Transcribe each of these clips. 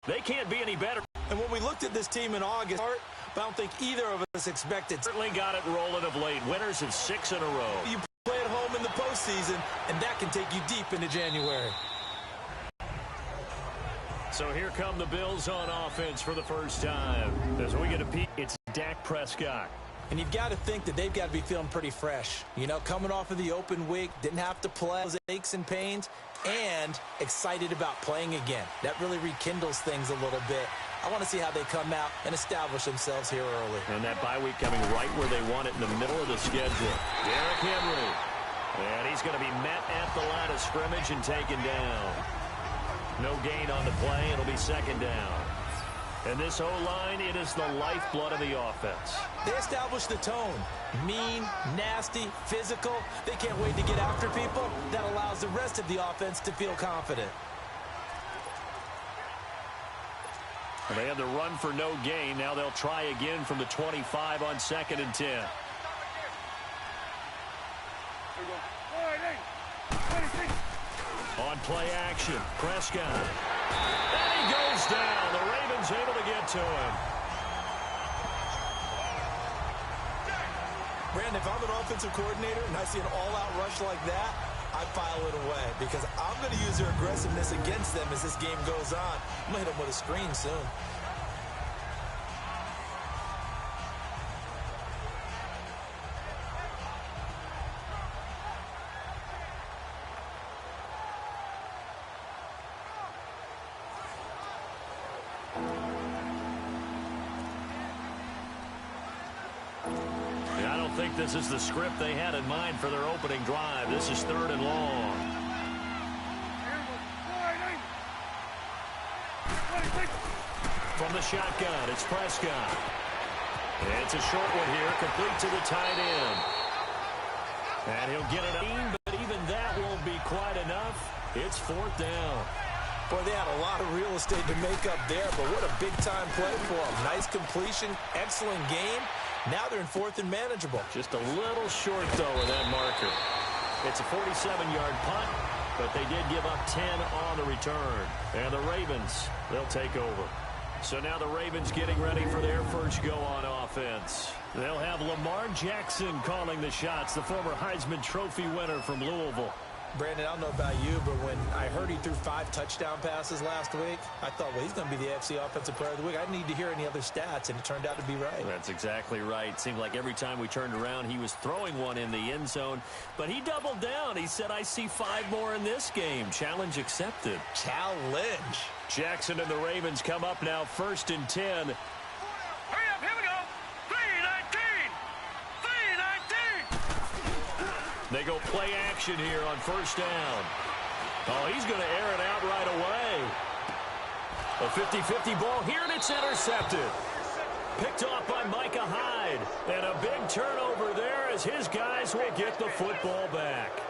They can't be any better. And when we looked at this team in August, but I don't think either of us expected. Certainly got it rolling of late. Winners of 6 in a row. You play at home in the postseason, and that can take you deep into January. So here come the Bills on offense for the first time. As we get a peek, it's Dak Prescott. And you've got to think that they've got to be feeling pretty fresh. You know, coming off of the open week, didn't have to play those aches and pains, and excited about playing again. That really rekindles things a little bit. I want to see how they come out and establish themselves here early. And that bye week coming right where they want it in the middle of the schedule. Derrick Henry. And he's going to be met at the line of scrimmage and taken down. No gain on the play. It'll be second down. And this O-line, it is the lifeblood of the offense. They establish the tone. Mean, nasty, physical. They can't wait to get after people. That allows the rest of the offense to feel confident. And they had the run for no gain. Now they'll try again from the 25 on 2nd and 10. On play action, Prescott. And he goes down. The Ravens able to get to him. Brandon, if I'm an offensive coordinator and I see an all-out rush like that, I file it away because I'm going to use their aggressiveness against them as this game goes on. I'm going to hit them with a screen soon. This is the script they had in mind for their opening drive. This is 3rd and long. From the shotgun, it's Prescott. It's a short one here, complete to the tight end. And he'll get it in, but even that won't be quite enough. It's 4th down. Boy, they had a lot of real estate to make up there, but what a big-time play for them. Nice completion, excellent game. Now they're in 4th and manageable. Just a little short, though, of that marker. It's a 47-yard punt, but they did give up 10 on the return. And the Ravens, they'll take over. So now the Ravens getting ready for their first go on offense. They'll have Lamar Jackson calling the shots, the former Heisman Trophy winner from Louisville. Brandon, I don't know about you, but when I heard he threw 5 touchdown passes last week, I thought, well, he's going to be the AFC Offensive Player of the Week. I didn't need to hear any other stats, and it turned out to be right. That's exactly right. Seemed like every time we turned around, he was throwing one in the end zone. But he doubled down. He said, I see 5 more in this game. Challenge accepted. Challenge. Jackson and the Ravens come up now 1st and 10. Hurry up, here we go. 3-19. 3-19. They go play action here on 1st down. Oh, he's going to air it out right away. A 50-50 ball here, and it's intercepted. Picked off by Micah Hyde. And a big turnover there as his guys will get the football back.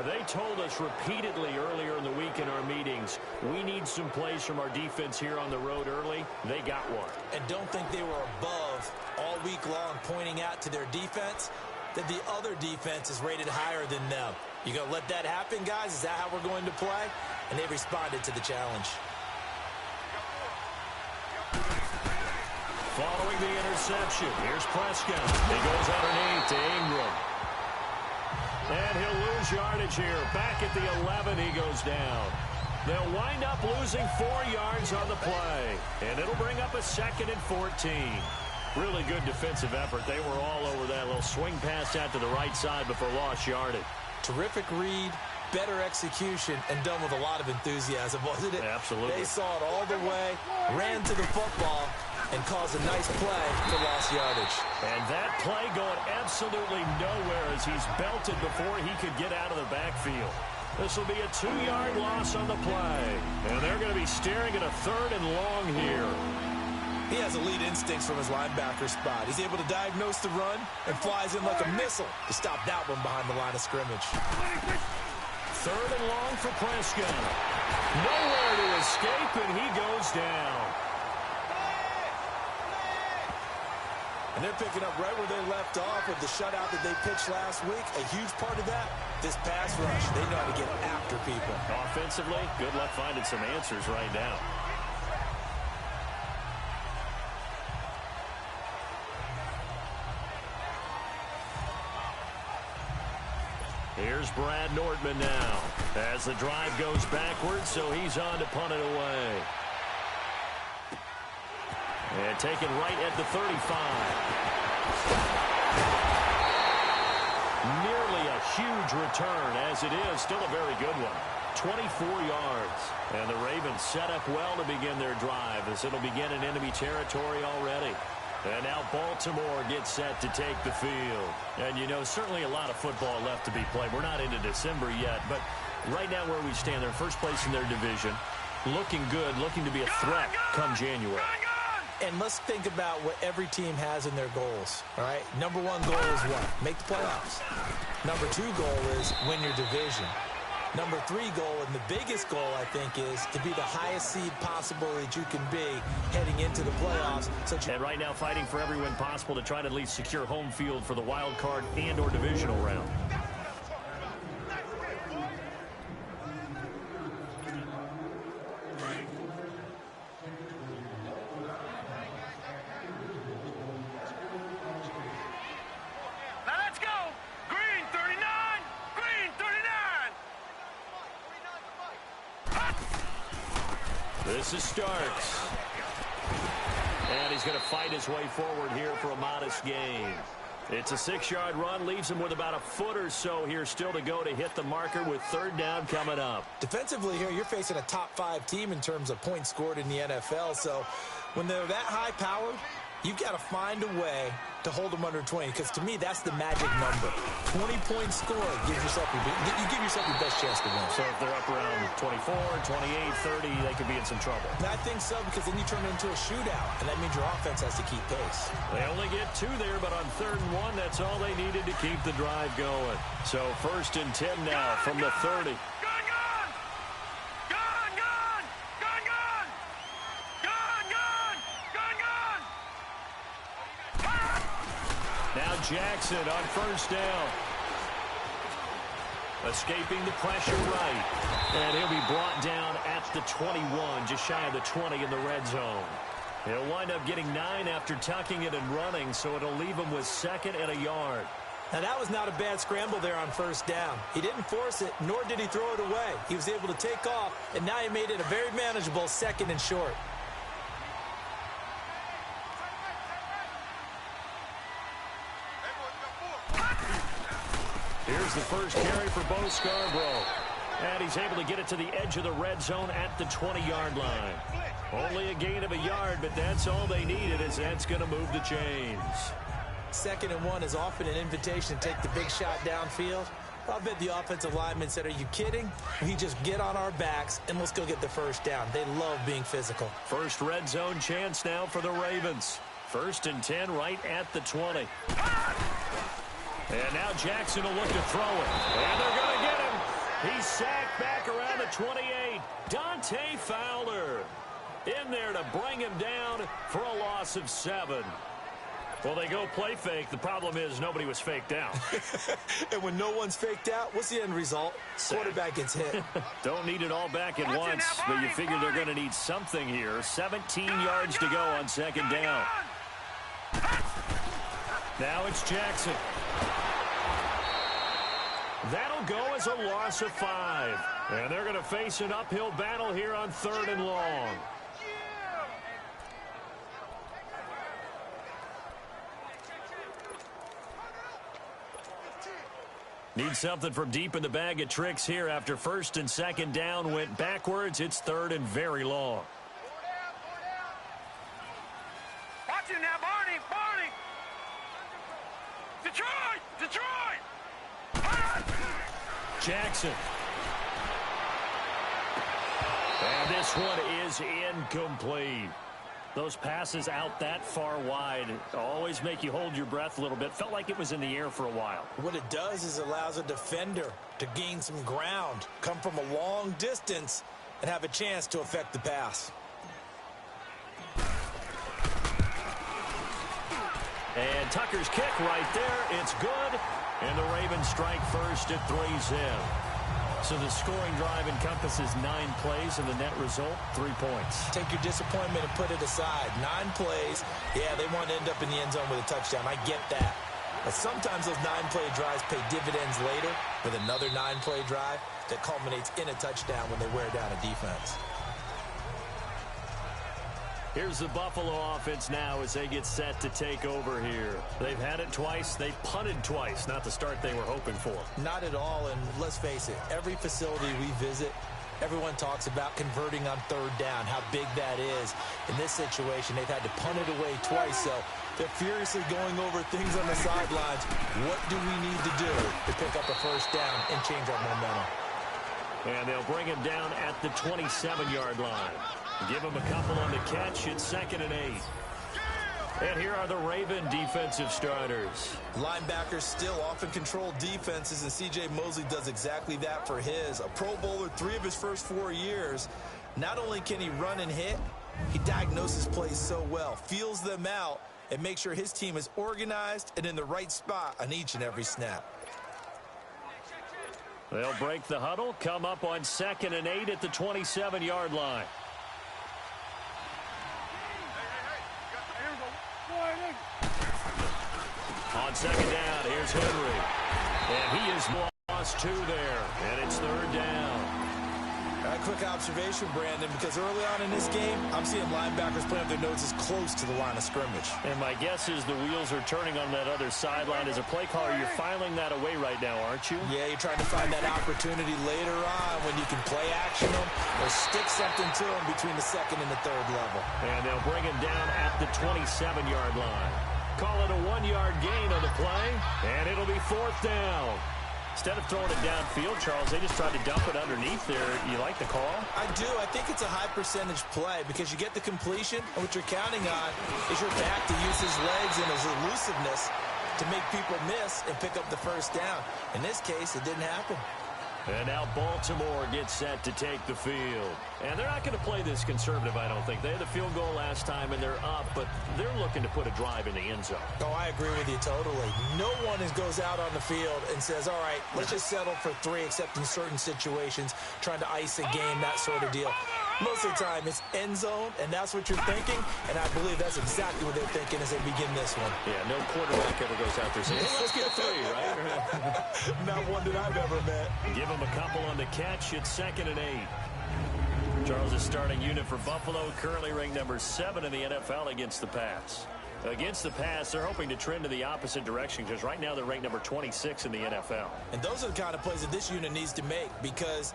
They told us repeatedly earlier in the week in our meetings, we need some plays from our defense here on the road early. They got one. And don't think they were above all week long pointing out to their defense that the other defense is rated higher than them. You going to let that happen, guys? Is that how we're going to play? And they responded to the challenge. Following the interception, here's Prescott. He goes underneath to Ingram. And he'll lose yardage here. Back at the 11, he goes down. They'll wind up losing 4 yards on the play. And it'll bring up a 2nd and 14. Really good defensive effort. They were all over that little swing pass out to the right side before lost yardage. Terrific read, better execution, and done with a lot of enthusiasm, wasn't it? Absolutely. They saw it all the way, ran to the football, and caused a nice play for lost yardage. And that play going absolutely nowhere as he's belted before he could get out of the backfield. This will be a 2-yard loss on the play. And they're going to be staring at a 3rd and long here. He has elite instincts from his linebacker spot. He's able to diagnose the run and flies in like a missile to stop that one behind the line of scrimmage. 3rd and long for Prescott. Nowhere to escape, and he goes down. And they're picking up right where they left off with the shutout that they pitched last week. A huge part of that, this pass rush. They know how to get after people. Offensively, good luck finding some answers right now. Here's Brad Nordman now as the drive goes backwards, so he's on to punt it away. And taken right at the 35. Nearly a huge return, as it is still a very good one. 24 yards. And the Ravens set up well to begin their drive, as it'll begin in enemy territory already. And now Baltimore gets set to take the field. And, you know, certainly a lot of football left to be played. We're not into December yet, but right now where we stand, they're first place in their division. Looking good, looking to be a threat come January. And let's think about what every team has in their goals, all right? Number one goal is what? Make the playoffs. Number two goal is win your division. Number three goal, and the biggest goal, I think, is to be the highest seed possible that you can be heading into the playoffs. And right now fighting for every win possible to try to at least secure home field for the wild card and or divisional round. This is Starks. And he's going to fight his way forward here for a modest gain. It's a 6-yard run, leaves him with about a foot or so here still to go to hit the marker with third down coming up. Defensively here, you're facing a top-5 team in terms of points scored in the NFL. So when they're that high-powered, you've got to find a way to hold them under 20, because to me, that's the magic number. 20 points scored, you give yourself your best chance to win. So if they're up around 24, 28, 30, they could be in some trouble. And I think so, because then you turn it into a shootout, and that means your offense has to keep pace. They only get 2 there, but on 3rd and 1, that's all they needed to keep the drive going. So 1st and 10 now from the 30. Now Jackson on 1st down. Escaping the pressure right. And he'll be brought down at the 21, just shy of the 20 in the red zone. He'll wind up getting 9 after tucking it and running, so it'll leave him with 2nd and a yard. Now, that was not a bad scramble there on 1st down. He didn't force it, nor did he throw it away. He was able to take off, and now he made it a very manageable 2nd and short. Here's the first carry for Bo Scarborough. And he's able to get it to the edge of the red zone at the 20-yard line. Only a gain of a yard, but that's all they needed, as that's going to move the chains. 2nd and 1 is often an invitation to take the big shot downfield. I bet the offensive lineman said, are you kidding? We just get on our backs and let's go get the 1st down. They love being physical. First red zone chance now for the Ravens. 1st and 10 right at the 20. And now Jackson will look to throw it. And they're going to get him. He's sacked back around the 28. Dante Fowler in there to bring him down for a loss of 7. Well, they go play fake. The problem is nobody was faked out. And when no one's faked out, what's the end result? Quarterback gets hit. Don't need it all back at once, but you figure they're going to need something here. 17 yards to go on 2nd down. Now it's Jackson. That'll go as a loss of 5. And they're going to face an uphill battle here on 3rd and long. Need something from deep in the bag of tricks here after 1st and 2nd down went backwards. It's 3rd and very long. Watch him now, Barney! Barney! Detroit! Detroit! Jackson. And this one is incomplete. Those passes out that far wide always make you hold your breath a little bit. Felt like it was in the air for a while. What it does is allows a defender to gain some ground, come from a long distance, and have a chance to affect the pass. And Tucker's kick right there. It's good. And the Ravens strike first at 3-zip. So the scoring drive encompasses 9 plays, and the net result, 3 points. Take your disappointment and put it aside. 9 plays. Yeah, they want to end up in the end zone with a touchdown. I get that. But sometimes those 9-play drives pay dividends later with another 9-play drive that culminates in a touchdown when they wear down a defense. Here's the Buffalo offense now as they get set to take over here. They've had it twice. They've punted twice. Not the start they were hoping for. Not at all, and let's face it, every facility we visit, everyone talks about converting on third down, how big that is. In this situation, they've had to punt it away twice, so they're furiously going over things on the sidelines. What do we need to do to pick up a first down and change our momentum? And they'll bring him down at the 27-yard line. Give him a couple on the catch. It's 2nd and 8. And here are the Raven defensive starters. Linebackers still often control defenses, and C.J. Mosley does exactly that for his. A Pro Bowler 3 of his first 4 years. Not only can he run and hit, he diagnoses plays so well, feels them out, and makes sure his team is organized and in the right spot on each and every snap. They'll break the huddle, come up on 2nd and 8 at the 27-yard line. On 2nd down, here's Henry. And he is lost 2 there. And it's 3rd down. A quick observation, Brandon, because early on in this game, I'm seeing linebackers playing their noses close to the line of scrimmage. And my guess is the wheels are turning on that other sideline. As a play caller, you're filing that away right now, aren't you? Yeah, you're trying to find that opportunity later on when you can play action them or stick something to them between the 2nd and the 3rd level. And they'll bring him down at the 27-yard line. Call it a 1-yard gain on the play, and it'll be 4th down. Instead of throwing it downfield, Charles, they just tried to dump it underneath there. You like the call? I do. I think it's a high percentage play because you get the completion, and what you're counting on is your back to use his legs and his elusiveness to make people miss and pick up the first down. In this case, it didn't happen. And now Baltimore gets set to take the field. And they're not going to play this conservative, I don't think. They had the field goal last time, and they're up, but they're looking to put a drive in the end zone. Oh, I agree with you totally. No one goes out on the field and says, all right, let's just settle for 3, except in certain situations, trying to ice a game, that sort of deal. Most of the time, it's end zone, and that's what you're thinking, and I believe that's exactly what they're thinking as they begin this one. Yeah, no quarterback ever goes out there saying, hey, let's get 3, right? Not one that I've ever met. Give him a couple on the catch. It's 2nd and 8. Charles' starting unit for Buffalo, currently ranked number 7 in the NFL against the pass. Against the pass, they're hoping to trend in the opposite direction because right now they're ranked number 26 in the NFL. And those are the kind of plays that this unit needs to make because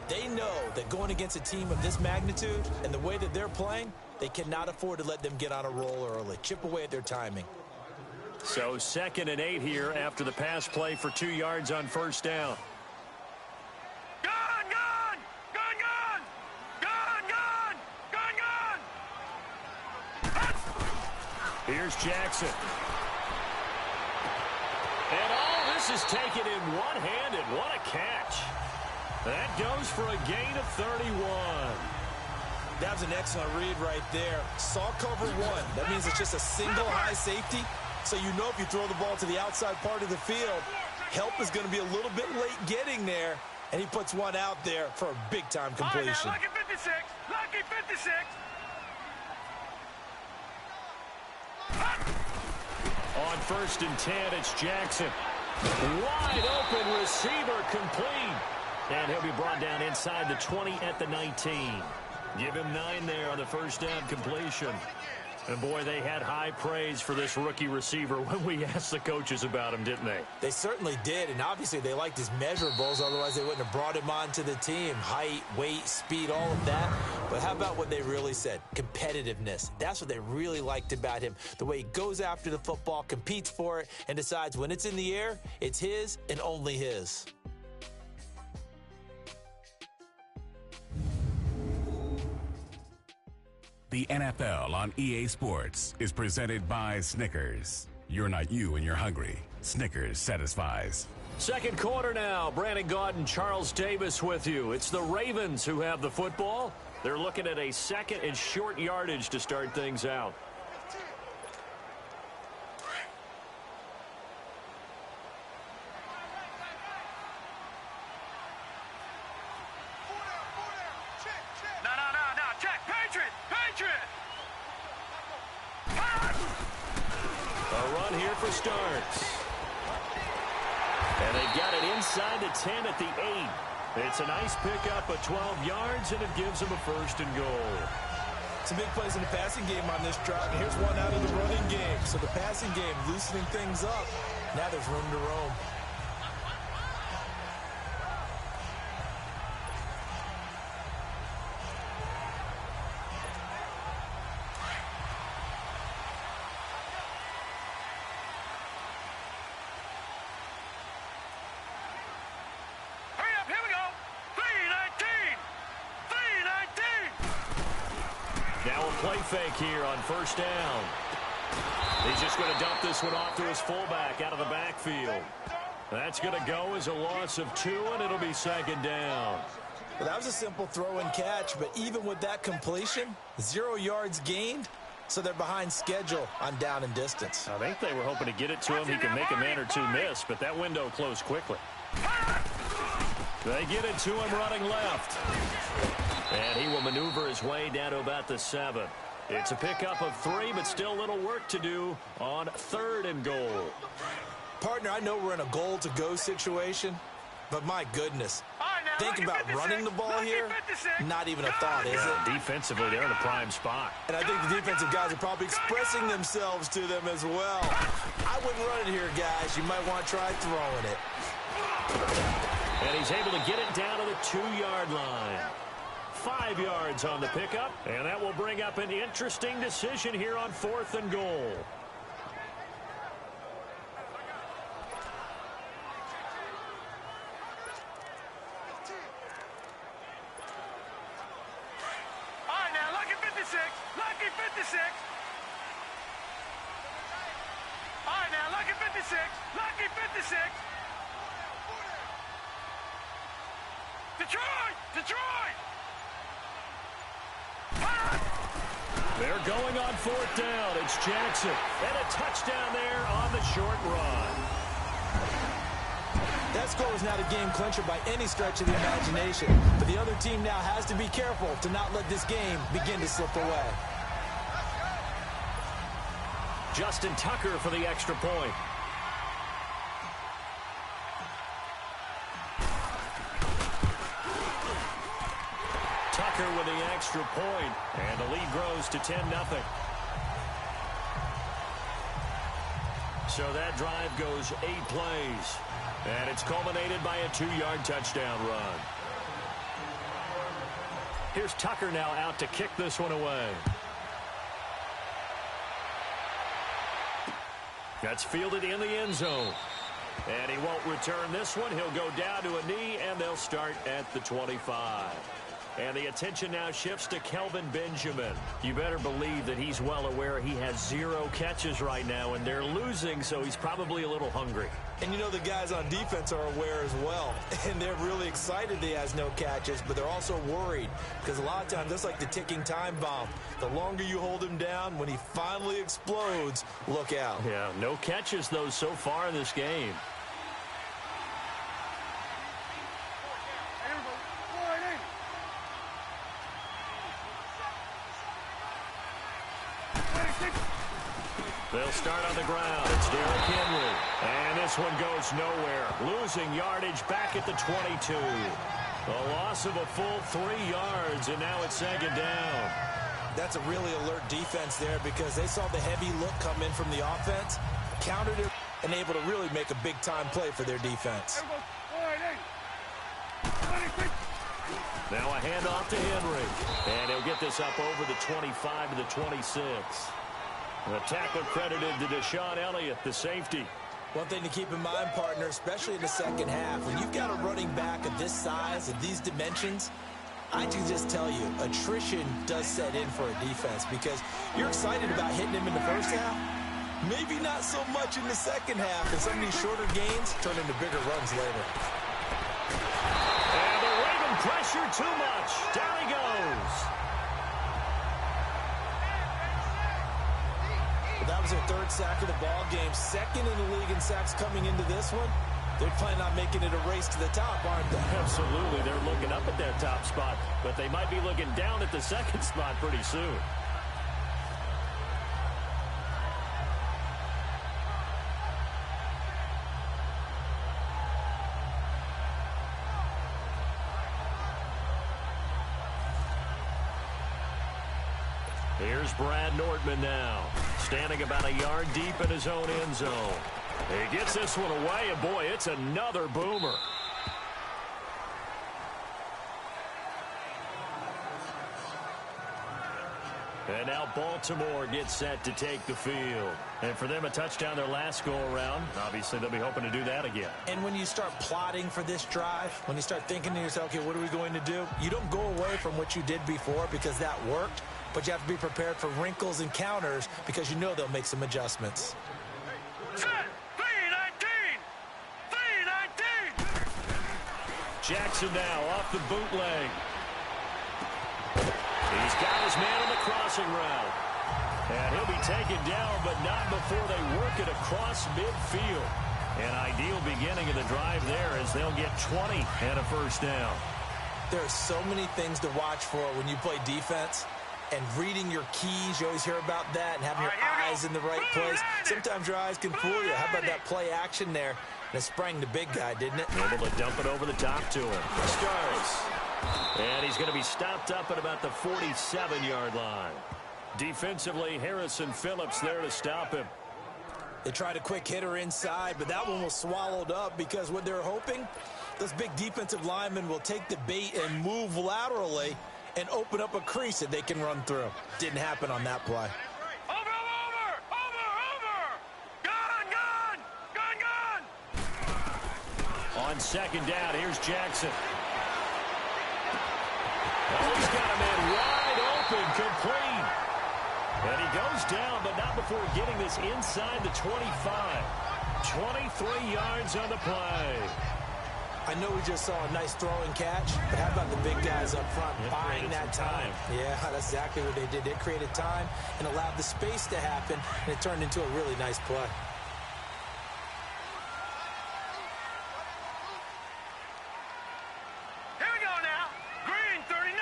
they know that going against a team of this magnitude and the way that they're playing, they cannot afford to let them get on a roll early. Chip away at their timing. So 2nd and 8 here after the pass play for 2 yards on 1st down. Here's Jackson. And all this is taken in one-handed. What a catch. That goes for a gain of 31. That was an excellent read right there. Saw cover 1. That means it's just a single high safety. So you know if you throw the ball to the outside part of the field, help is going to be a little bit late getting there. And he puts one out there for a big-time completion. All right, now, lucky 56. Lucky 56. On 1st and 10, it's Jackson. Wide open receiver complete. And he'll be brought down inside the 20 at the 19. Give him 9 there on the 1st down completion. And, boy, they had high praise for this rookie receiver when we asked the coaches about him, didn't they? They certainly did, and obviously they liked his measurables. Otherwise, they wouldn't have brought him onto the team. Height, weight, speed, all of that. But how about what they really said? Competitiveness. That's what they really liked about him. The way he goes after the football, competes for it, and decides when it's in the air, it's his and only his. The NFL on EA Sports is presented by Snickers. You're not you when you're hungry. Snickers satisfies. 2nd quarter now. Brandon Gaudin and Charles Davis with you. It's the Ravens who have the football. They're looking at a 2nd and short yardage to start things out. A run here for starts. And they've got it inside the 10 at the 8. It's a nice pickup of 12 yards, and it gives them a 1st and goal. Some big plays in the passing game on this drive. And here's one out of the running game. So the passing game loosening things up. Now there's room to roam. Play fake here on 1st down. He's just going to dump this one off to his fullback out of the backfield. That's going to go as a loss of 2, and it'll be 2nd down. Well, that was a simple throw and catch, but even with that completion, 0 yards gained, so they're behind schedule on down and distance. I think they were hoping to get it to him. He can make a man or two miss, but that window closed quickly. They get it to him running left. And he will maneuver his way down to about the 7. It's a pickup of 3, but still a little work to do on 3rd and goal. Partner, I know we're in a goal-to-go situation, but my goodness. Think about running the ball here. Not even a thought, is it? Defensively, they're in a prime spot. And I think the defensive guys are probably expressing themselves to them as well. I wouldn't run it here, guys. You might want to try throwing it. And he's able to get it down to the 2-yard line. 5 yards on the pickup, and that will bring up an interesting decision here on 4th and goal. All right, now, lucky 56. Lucky 56. All right, now, lucky 56. Lucky 56. Detroit! Detroit! They're going on 4th down. It's Jackson. And a touchdown there on the short run. That score is not a game clincher by any stretch of the imagination. But the other team now has to be careful to not let this game begin to slip away. Justin Tucker for the extra point. Tucker with the extra point, and the lead grows to 10-0. So that drive goes 8 plays, and it's culminated by a 2-yard touchdown run. Here's Tucker now out to kick this one away. That's fielded in the end zone. And he won't return this one. He'll go down to a knee, and they'll start at the 25. And the attention now shifts to Kelvin Benjamin. You better believe that he's well aware he has 0 catches right now, and they're losing, so he's probably a little hungry. And you know the guys on defense are aware as well. And they're really excited he has no catches, but they're also worried because a lot of times that's like the ticking time bomb. The longer you hold him down, when he finally explodes, look out. Yeah, no catches, though, so far in this game. They'll start on the ground. It's Derrick Henry. And this one goes nowhere. Losing yardage back at the 22. A loss of a full 3 yards, and now it's 2nd down. That's a really alert defense there because they saw the heavy look come in from the offense, countered it, and able to really make a big-time play for their defense. Now a handoff to Henry. And he'll get this up over the 25 to the 26. The tackle credited to Deshaun Elliott, the safety. One thing to keep in mind, partner, especially in the second half, when you've got a running back of this size, of these dimensions, I can just tell you, attrition does set in for a defense because you're excited about hitting him in the first half. Maybe not so much in the second half, and some of these shorter gains turn into bigger runs later. And the Raven pressure too much. Down he goes. That was their 3rd sack of the ball game. 2nd in the league in sacks coming into this one. They're planning on making it a race to the top, aren't they? Absolutely. They're looking up at that top spot, but they might be looking down at the 2nd spot pretty soon. Here's Brad Nordman now, standing about a yard deep in his own end zone. He gets this one away, and boy, it's another boomer. And now Baltimore gets set to take the field. And for them, a touchdown their last go-around. Obviously, they'll be hoping to do that again. And when you start plotting for this drive, when you start thinking to yourself, okay, what are we going to do? You don't go away from what you did before because that worked, but you have to be prepared for wrinkles and counters because you know they'll make some adjustments. Set. 3-19. Jackson now off the bootleg. He's got his man on the crossing route. And he'll be taken down, but not before they work it across midfield. An ideal beginning of the drive there as they'll get 20 and a first down. There are so many things to watch for when you play defense. And reading your keys, you always hear about that, and having your eyes in the right place. Sometimes your eyes can fool you. How about that play action there? And it sprang the big guy, didn't it? Able to dump it over the top to him. Starts. And he's going to be stopped up at about the 47-yard line. Defensively, Harrison Phillips there to stop him. They tried a quick hitter inside, but that one was swallowed up because what they're hoping, those big defensive linemen will take the bait and move laterally and open up a crease that they can run through. Didn't happen on that play. Over. Gone. On second down, here's Jackson. Oh, he's got a man wide open, complete. And he goes down, but not before getting this inside the 25. 23 yards on the play. I know we just saw a nice throwing catch, but how about the big guys up front buying that time? Yeah, that's exactly what they did. They created time and allowed the space to happen, and it turned into a really nice play. Here we go now. Green 39.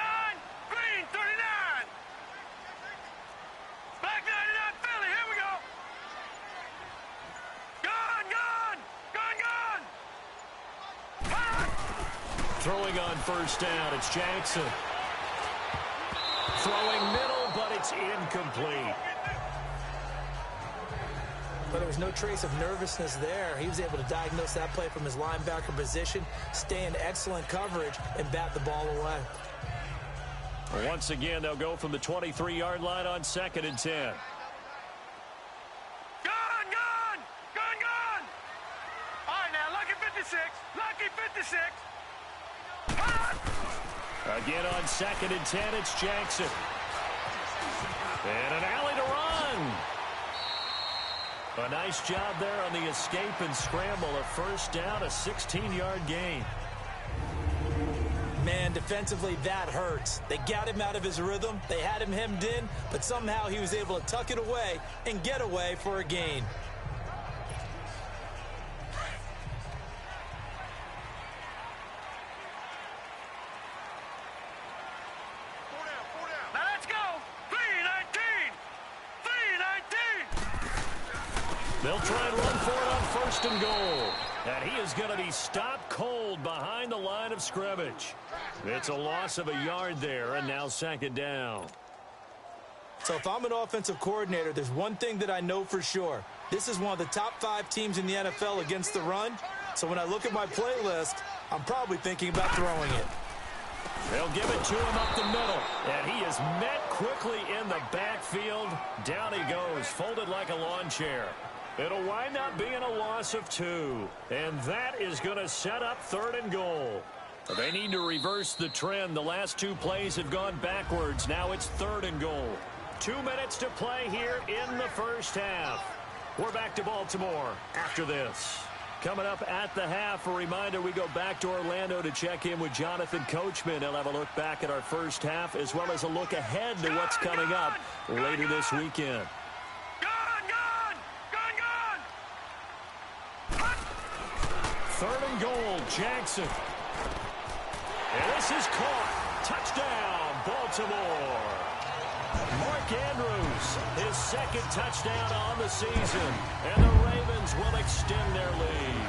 Black 99 Philly. Here we go. Gone. Throwing on first down, it's Jackson. Throwing middle, but it's incomplete. But there was no trace of nervousness there. He was able to diagnose that play from his linebacker position, stay in excellent coverage, and bat the ball away. Once again, they'll go from the 23-yard line on 2nd and 10. Gone. All right, now, lucky 56. Again on 2nd and 10, it's Jackson. And an alley to run. A nice job there on the escape and scramble. A first down, a 16-yard gain. Man, defensively, that hurts. They got him out of his rhythm. They had him hemmed in, but somehow he was able to tuck it away and get away for a gain. Now let's go. 3-19. They'll try and run for it on 1st and goal. And he is going to be stopped cold behind the line of scrimmage. It's a loss of a yard there, and now 2nd down. So if I'm an offensive coordinator, there's one thing that I know for sure. This is one of the top 5 teams in the NFL against the run. So when I look at my playlist, I'm probably thinking about throwing it. They'll give it to him up the middle. And he is met quickly in the backfield. Down he goes, folded like a lawn chair. It'll wind up being a loss of 2. And that is going to set up 3rd and goal. They need to reverse the trend. The last 2 plays have gone backwards. Now it's 3rd and goal. 2 minutes to play here in the first half. We're back to Baltimore after this. Coming up at the half, a reminder, we go back to Orlando to check in with Jonathan Coachman. He'll have a look back at our first half as well as a look ahead to what's coming up later this weekend. Third and goal, Jackson. And this is caught. Touchdown, Baltimore. Mark Andrews, his 2nd touchdown on the season. And the Ravens will extend their lead.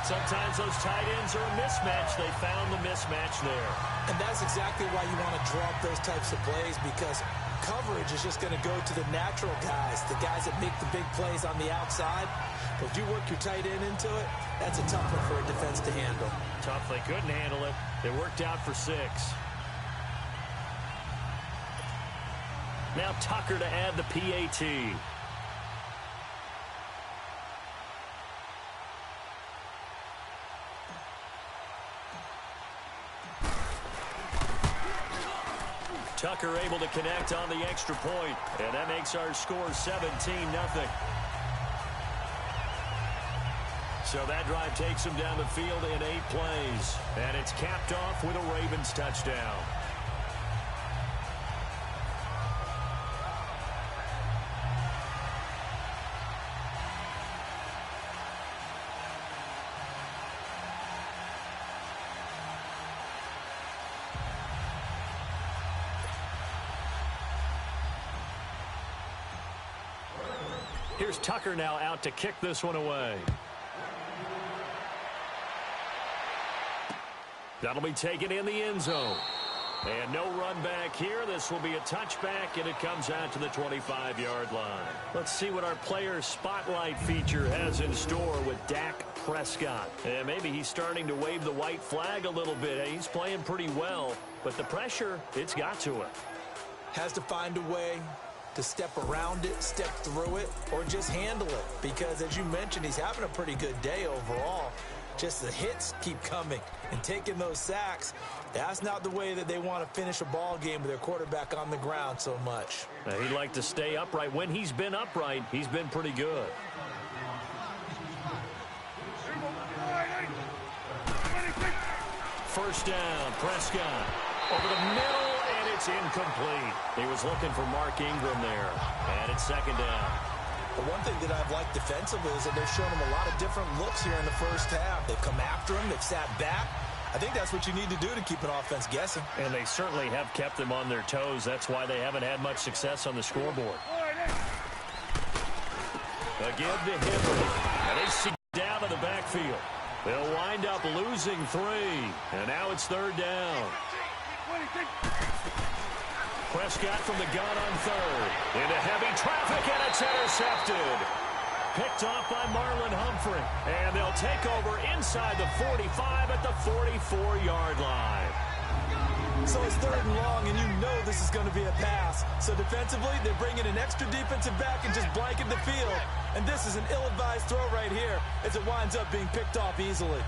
Sometimes those tight ends are a mismatch. They found the mismatch there. And that's exactly why you want to draw up those types of plays, because coverage is just going to go to the natural guys, the guys that make the big plays on the outside. But if you work your tight end into it, that's a tough one for a defense to handle. Tough. They couldn't handle it. It worked out for 6. Now Tucker to add the PAT. Tucker able to connect on the extra point, and that makes our score 17-0. So that drive takes him down the field in 8 plays, and it's capped off with a Ravens touchdown. Here's Tucker now out to kick this one away. That'll be taken in the end zone. And no run back here. This will be a touchback, and it comes out to the 25-yard line. Let's see what our player spotlight feature has in store with Dak Prescott. And maybe he's starting to wave the white flag a little bit. He's playing pretty well, but the pressure, it's got to him. Has to find a way to step around it, step through it, or just handle it. Because, as you mentioned, he's having a pretty good day overall. Just the hits keep coming and taking those sacks. That's not the way that they want to finish a ball game with their quarterback on the ground so much. He'd like to stay upright. When he's been upright, he's been pretty good. First down, Prescott. Over the middle, and it's incomplete. He was looking for Mark Ingram there, and it's second down. The one thing that I've liked defensively is that they've shown him a lot of different looks here in the first half. They've come after him. They've sat back. I think that's what you need to do to keep an offense guessing. And they certainly have kept them on their toes. That's why they haven't had much success on the scoreboard. Again to Henry. And they see down to the backfield. They'll wind up losing 3. And now it's third down. Prescott from the gun on third. Into heavy traffic, and it's intercepted. Picked off by Marlon Humphrey. And they'll take over inside the 45 at the 44-yard line. So it's third and long, and you know this is going to be a pass. So defensively, they're bringing an extra defensive back and just blanket the field. And this is an ill-advised throw right here as it winds up being picked off easily.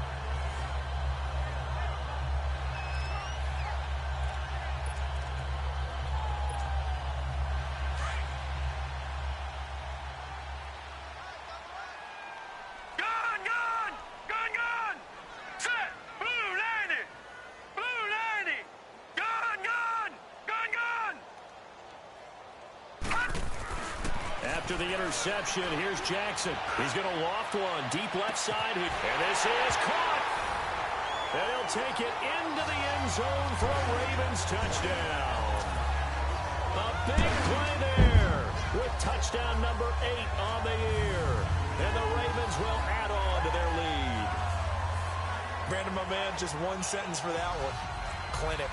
After the interception, here's Jackson. He's going to loft one deep left side. And this is caught. And he'll take it into the end zone for a Ravens touchdown. A big play there with touchdown number 8 on the year. And the Ravens will add on to their lead. Brandon, my man, just one sentence for that one. Clinic.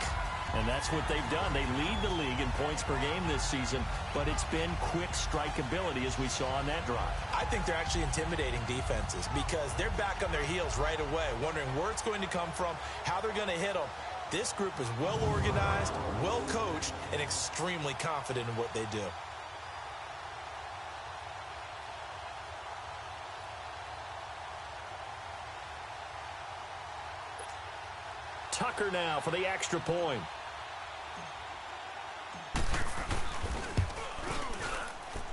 And that's what they've done. They lead the league in points per game this season, but it's been quick strikeability as we saw on that drive. I think they're actually intimidating defenses because they're back on their heels right away, wondering where it's going to come from, how they're going to hit them. This group is well organized, well coached, and extremely confident in what they do. Tucker now for the extra point.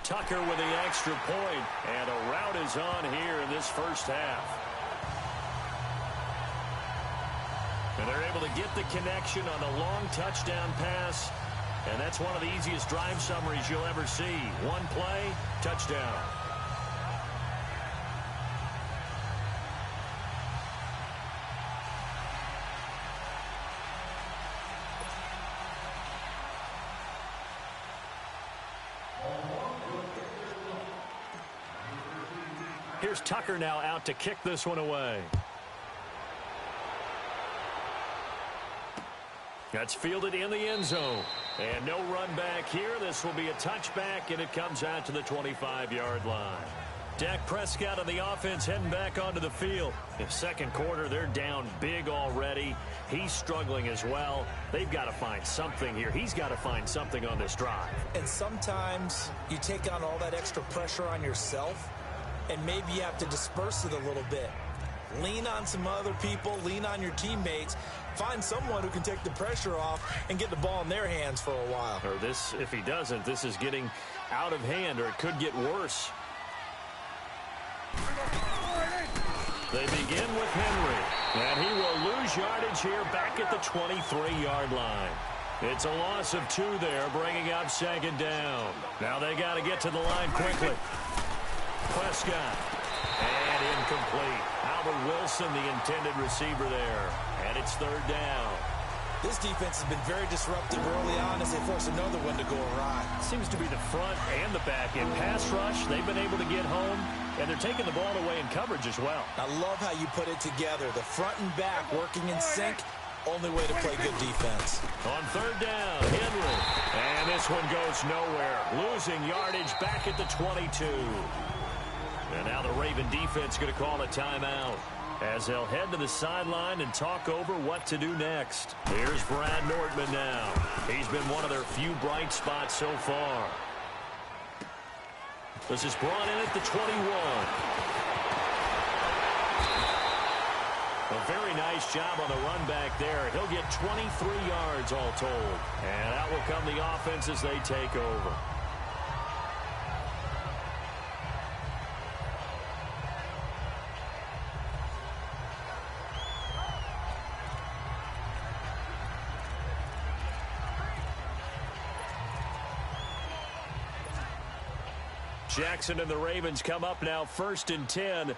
Tucker with the extra point, and a rout is on here in this first half. And they're able to get the connection on the long touchdown pass, and that's one of the easiest drive summaries you'll ever see. One play, touchdown. Here's Tucker now out to kick this one away. That's fielded in the end zone. And no run back here. This will be a touchback, and it comes out to the 25-yard line. Dak Prescott and the offense heading back onto the field. In second quarter, they're down big already. He's struggling as well. They've got to find something here. He's got to find something on this drive. And sometimes you take on all that extra pressure on yourself, and maybe you have to disperse it a little bit. Lean on some other people. Lean on your teammates. Find someone who can take the pressure off and get the ball in their hands for a while. Or this, if he doesn't, this is getting out of hand, or it could get worse. They begin with Henry, and he will lose yardage here back at the 23-yard line. It's a loss of 2 there, bringing up second down. Now they got to get to the line quickly. Prescott, and incomplete. Albert Wilson, the intended receiver there, and it's third down. This defense has been very disruptive early on as they force another one to go awry. Seems to be the front and the back end. Pass rush, they've been able to get home, and they're taking the ball away in coverage as well. I love how you put it together. The front and back working in sync. Only way to play good defense. On third down, Henry. And this one goes nowhere. Losing yardage back at the 22. And now the Raven defense going to call a timeout as they'll head to the sideline and talk over what to do next. Here's Brad Nortman now. He's been one of their few bright spots so far. This is brought in at the 21. A very nice job on the run back there. He'll get 23 yards all told. And out will come the offense as they take over. Jackson and the Ravens come up now, 1st and 10. Leopard!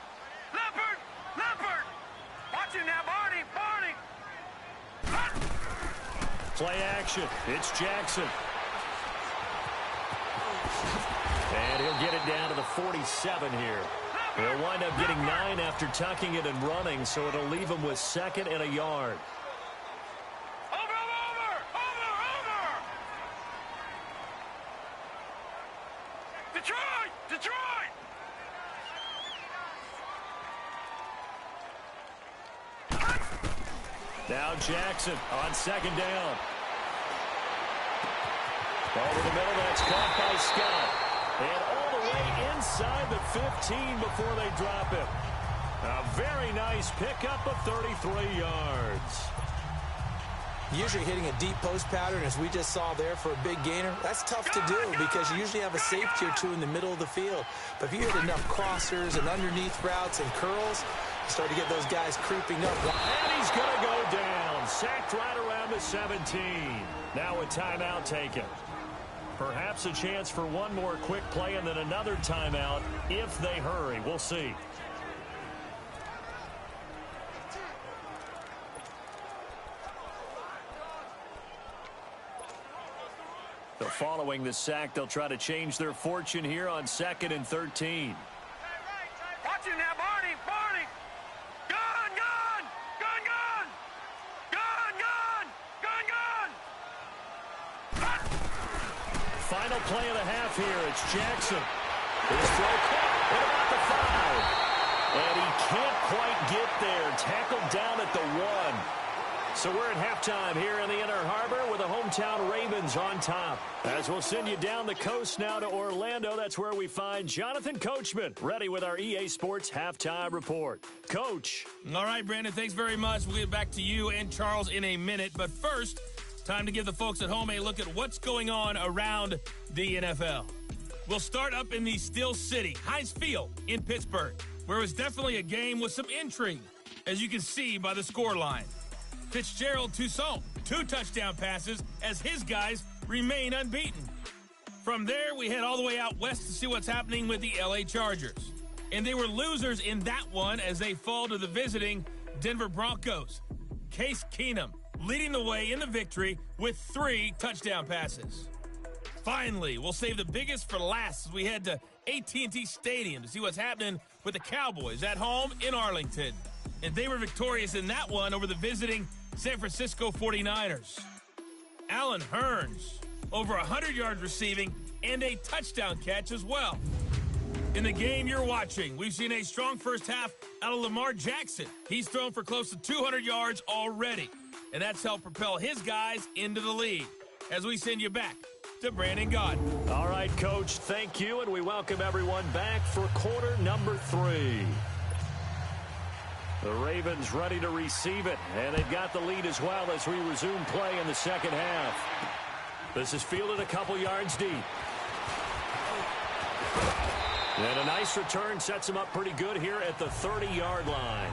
Leopard! Watch it now, Barney! Play action. It's Jackson. And he'll get it down to the 47 here. He'll wind up getting 9 after tucking it and running, so it'll leave him with 2nd and a yard. Detroit! Now Jackson on 2nd down. Over the middle, that's caught by Scott. And all the way inside the 15 before they drop him. A very nice pickup of 33 yards. Usually hitting a deep post pattern, as we just saw there, for a big gainer, that's tough to do because you usually have a safety or two in the middle of the field. But if you hit enough crossers and underneath routes and curls, you start to get those guys creeping up. And he's going to go down. Sacked right around the 17. Now a timeout taken. Perhaps a chance for one more quick play and then another timeout if they hurry. We'll see. Following the sack, they'll try to change their fortune here on 2nd and 13. Watch it now, Barney! Barney! Gun! Gun! Gun! Gun! Gun! Gun! Gun! Gun! Final play of the half here. It's Jackson. His throw caught at about the 5. And he can't quite get there. Tackled down at the 1. So we're at halftime here in the Inner Harbor with the hometown Ravens on top. As we'll send you down the coast now to Orlando, that's where we find Jonathan Coachman, ready with our EA Sports Halftime Report. Coach. All right, Brandon, thanks very much. We'll get back to you and Charles in a minute. But first, time to give the folks at home a look at what's going on around the NFL. We'll start up in the Steel City, Heinz Field in Pittsburgh, where it was definitely a game with some intrigue, as you can see by the scoreline. Fitzgerald Toussaint, 2 touchdown passes as his guys remain unbeaten. From there, we head all the way out west to see what's happening with the LA Chargers. And they were losers in that one as they fall to the visiting Denver Broncos. Case Keenum leading the way in the victory with 3 touchdown passes. Finally, we'll save the biggest for last as we head to AT&T Stadium to see what's happening with the Cowboys at home in Arlington. And they were victorious in that one over the visiting San Francisco 49ers. Alan Hearns, over 100 yards receiving and a touchdown catch as well. In the game you're watching, we've seen a strong first half out of Lamar Jackson. He's thrown for close to 200 yards already, and that's helped propel his guys into the lead. As we send you back to Brandon Gaudin. All right, Coach, thank you, and we welcome everyone back for quarter number 3. The Ravens ready to receive it, and they've got the lead as well as we resume play in the second half. This is fielded a couple yards deep. And a nice return sets him up pretty good here at the 30-yard line.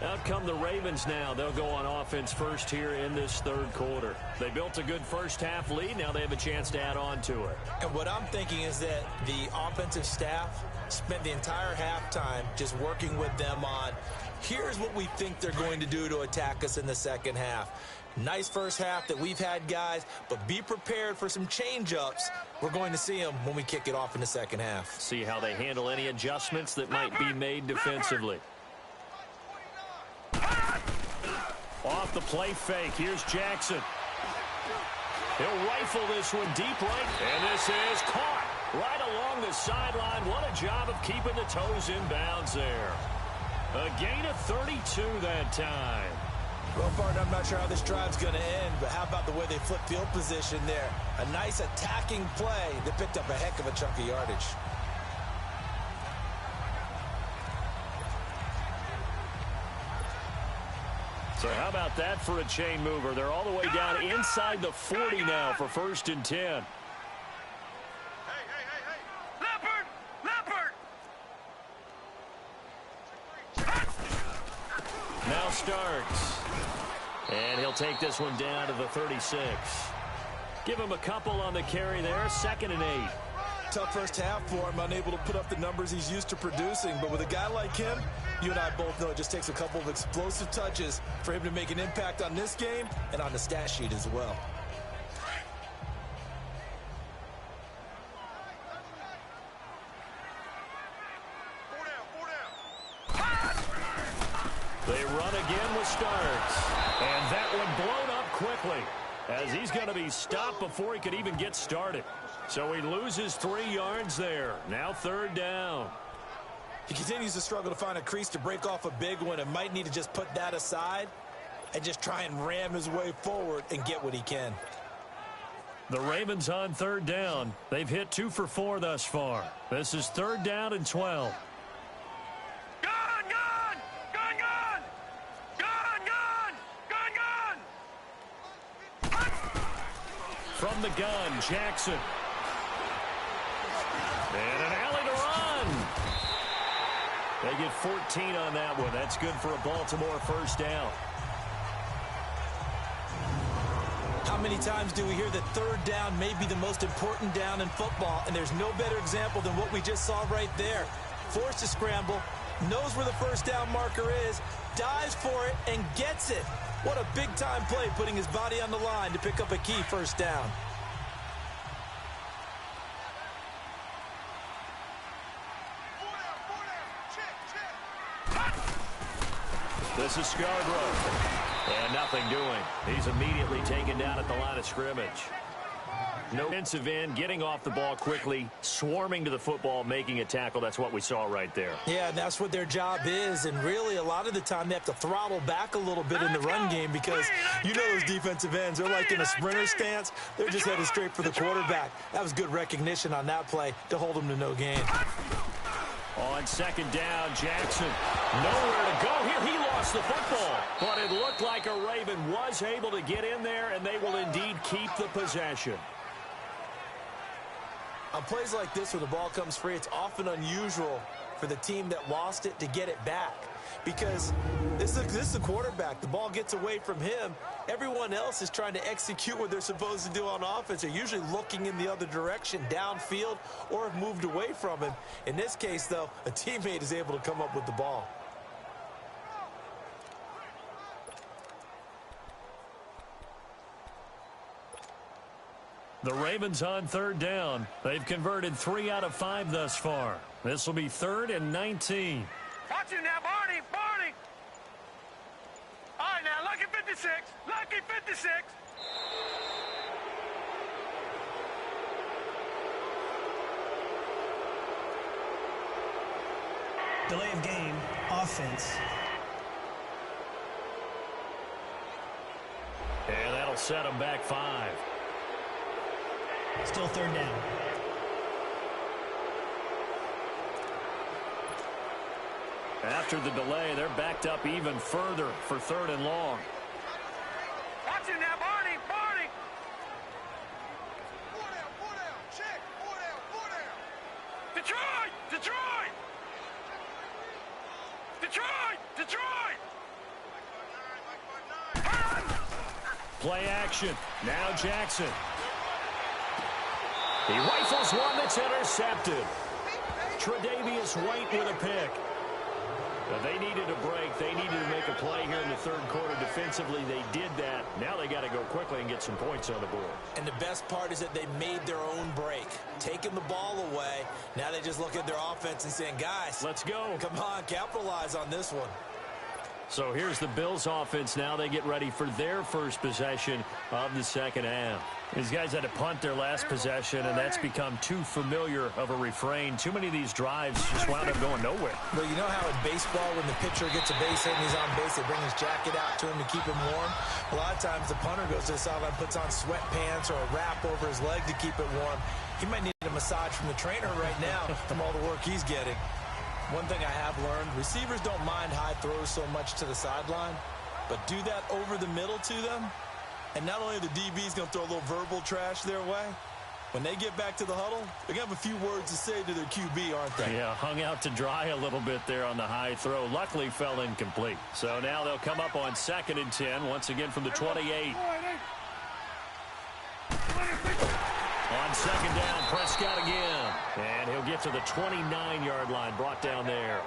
Out come the Ravens now. They'll go on offense first here in this third quarter. They built a good first half lead. Now they have a chance to add on to it. And what I'm thinking is that the offensive staff spent the entire halftime just working with them on, here's what we think they're going to do to attack us in the second half. Nice first half that we've had, guys, but be prepared for some change-ups. We're going to see them when we kick it off in the second half. See how they handle any adjustments that might be made defensively. Off the play fake. Here's Jackson. He'll rifle this one deep right. And this is caught right along the sideline. What a job of keeping the toes in bounds there. A gain of 32 that time. Well, partner, I'm not sure how this drive's going to end, but how about the way they flip field position there? A nice attacking play that picked up a heck of a chunk of yardage. So how about that for a chain mover? They're all the way down inside the 40 now for 1st and 10. Hey. Leopard! Now starts. And he'll take this one down to the 36. Give him a couple on the carry there. 2nd and 8. Tough first half for him, unable to put up the numbers he's used to producing. But with a guy like him, you and I both know it just takes a couple of explosive touches for him to make an impact on this game and on the stat sheet as well. They run again with Starks. And that one blown up quickly as he's going to be stopped before he could even get started. So he loses 3 yards there. Now 3rd down. He continues to struggle to find a crease to break off a big one and might need to just put that aside and just try and ram his way forward and get what he can. The Ravens on 3rd down. They've hit 2 for 4 thus far. This is 3rd down and 12. From the gun, Jackson. And an alley to run. They get 14 on that one. That's good for a Baltimore 1st down. How many times do we hear that 3rd down may be the most important down in football? And there's no better example than what we just saw right there. Forced to scramble, knows where the 1st down marker is, dives for it, and gets it. What a big-time play, putting his body on the line to pick up a key 1st down. This is Scarborough. And nothing doing. He's immediately taken down at the line of scrimmage. No defensive end, getting off the ball quickly, swarming to the football, making a tackle. That's what we saw right there. Yeah, and that's what their job is. And really, a lot of the time, they have to throttle back a little bit in the run game because you know those defensive ends, they're like in a sprinter stance. They're just headed straight for the quarterback. That was good recognition on that play to hold them to no gain. On 2nd down, Jackson. Nowhere to go here. He lost the football. But it looked like a Raven was able to get in there, and they will indeed keep the possession. On plays like this where the ball comes free, it's often unusual for the team that lost it to get it back. Because this is the quarterback. The ball gets away from him. Everyone else is trying to execute what they're supposed to do on offense. They're usually looking in the other direction, downfield, or have moved away from him. In this case, though, a teammate is able to come up with the ball. The Ravens on 3rd down. They've converted 3 out of 5 thus far. This will be 3rd and 19. Watch him now, Barney! 56. Lucky 56. Delay of game, offense. And that'll set them back 5. Still third down. After the delay, they're backed up even further for 3rd and long. Watch it now, Barney. Barney. 4 down, 4 down. Check. 4 down, 4 down. Detroit. Detroit. Detroit. Detroit. Play action. Now Jackson. He rifles one that's intercepted. Tre'Davious White with a pick. But they needed a break. They needed to make a play here in the 3rd quarter defensively. They did that. Now they got to go quickly and get some points on the board. And the best part is that they made their own break. Taking the ball away. Now they just look at their offense and saying, guys, let's go. Come on, capitalize on this one. So here's the Bills offense. Now they get ready for their first possession of the 2nd half. These guys had to punt their last possession, and that's become too familiar of a refrain. Too many of these drives just wound up going nowhere. But you know how in baseball, when the pitcher gets a base hit and he's on base, they bring his jacket out to him to keep him warm? A lot of times the punter goes to the sideline, puts on sweatpants or a wrap over his leg to keep it warm. He might need a massage from the trainer right now from all the work he's getting. One thing I have learned, receivers don't mind high throws so much to the sideline, but do that over the middle to them, and not only are the DBs going to throw a little verbal trash their way, when they get back to the huddle, they're going to have a few words to say to their QB, aren't they? Yeah, hung out to dry a little bit there on the high throw. Luckily fell incomplete. So now they'll come up on 2nd and 10, once again from the 28. On 2nd down, Prescott again. And he'll get to the 29-yard line, brought down there.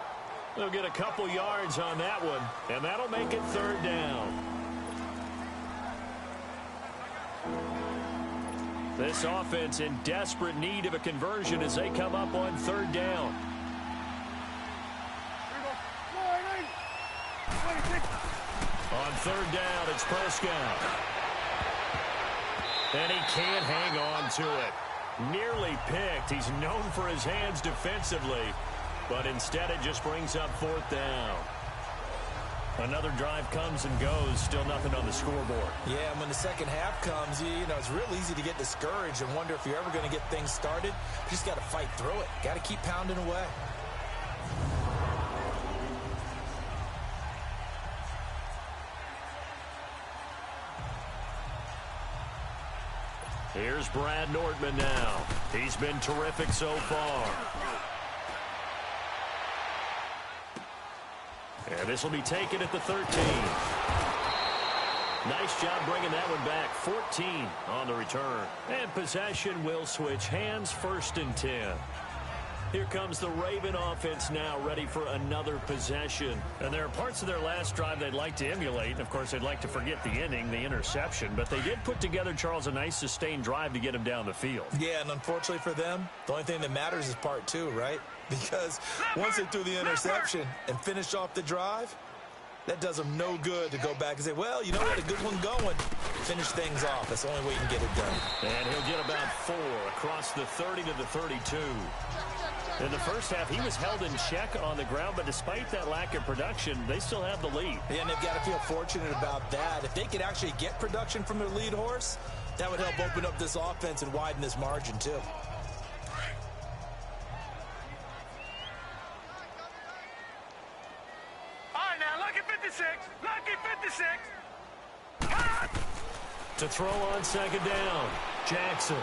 They'll get a couple yards on that one, and that'll make it 3rd down. This offense in desperate need of a conversion as they come up on 3rd down. On 3rd down, it's Prescott. And he can't hang on to it. Nearly picked. He's known for his hands defensively, but instead it just brings up 4th down. Another drive comes and goes. Still nothing on the scoreboard. Yeah, and when the 2nd half comes, you know, it's real easy to get discouraged and wonder if you're ever going to get things started. You just got to fight through it. Got to keep pounding away. Here's Brad Nordman now. He's been terrific so far. And this will be taken at the 13. Nice job bringing that one back. 14 on the return. And possession will switch hands, 1st and 10. Here comes the Raven offense now, ready for another possession. And there are parts of their last drive they'd like to emulate. Of course, they'd like to forget the inning, the interception. But they did put together, Charles, a nice sustained drive to get him down the field. Yeah, and unfortunately for them, the only thing that matters is part 2, right? Because once they threw the interception and finished off the drive, that does them no good to go back and say, well, you know what, a good one going. Finish things off. That's the only way you can get it done. And he'll get about 4 across the 30 to the 32. In the first half, he was held in check on the ground, but despite that lack of production, they still have the lead. Yeah, and they've got to feel fortunate about that. If they could actually get production from their lead horse, that would help open up this offense and widen this margin, too. All right, now, lucky 56. Lucky 56. To throw on 2nd down, Jackson.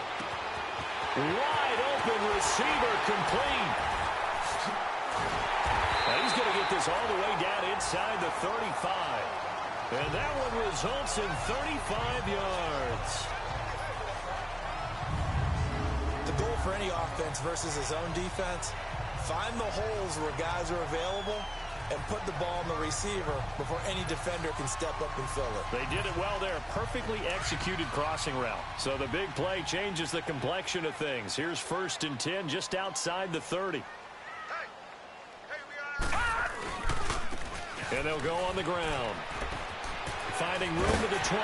Wide open receiver, complete. Now he's going to get this all the way down inside the 35. And that one results in 35 yards. The goal for any offense versus his own defense, find the holes where guys are available and put the ball on the receiver before any defender can step up and fill it. They did it well there. Perfectly executed crossing route. So the big play changes the complexion of things. Here's 1st and 10 just outside the 30. And they'll go on the ground. finding room to the 20.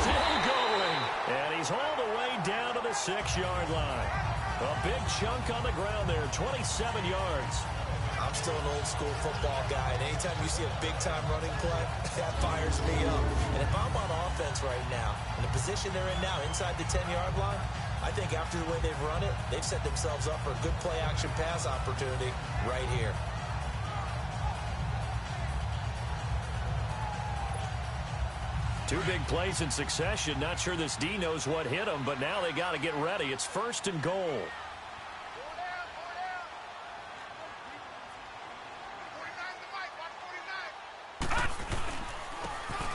Still going. And he's all the way down to the 6-yard line. A big chunk on the ground there, 27 yards. I'm still an old-school football guy, and anytime you see a big-time running play, that fires me up. And if I'm on offense right now, in the position they're in now, inside the 10-yard line, I think after the way they've run it, they've set themselves up for a good play-action pass opportunity right here. Two big plays in succession. Not sure this D knows what hit him, but now they got to get ready. It's 1st and goal.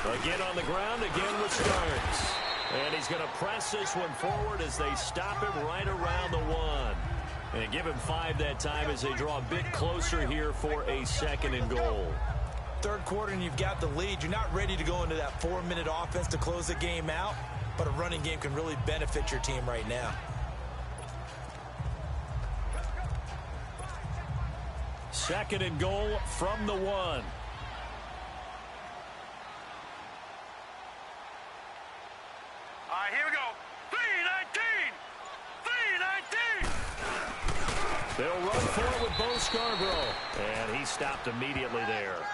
Again on the ground, again with Starks. And he's going to press this one forward as they stop him right around the 1. And give him 5 that time as they draw a bit closer here for a 2nd and goal. Third quarter and you've got the lead. You're not ready to go into that 4-minute offense to close the game out, but a running game can really benefit your team right now. Second and goal from the 1. All right, here we go. 3-19. 3-19. They'll run for it with Bo Scarborough. And he stopped immediately there.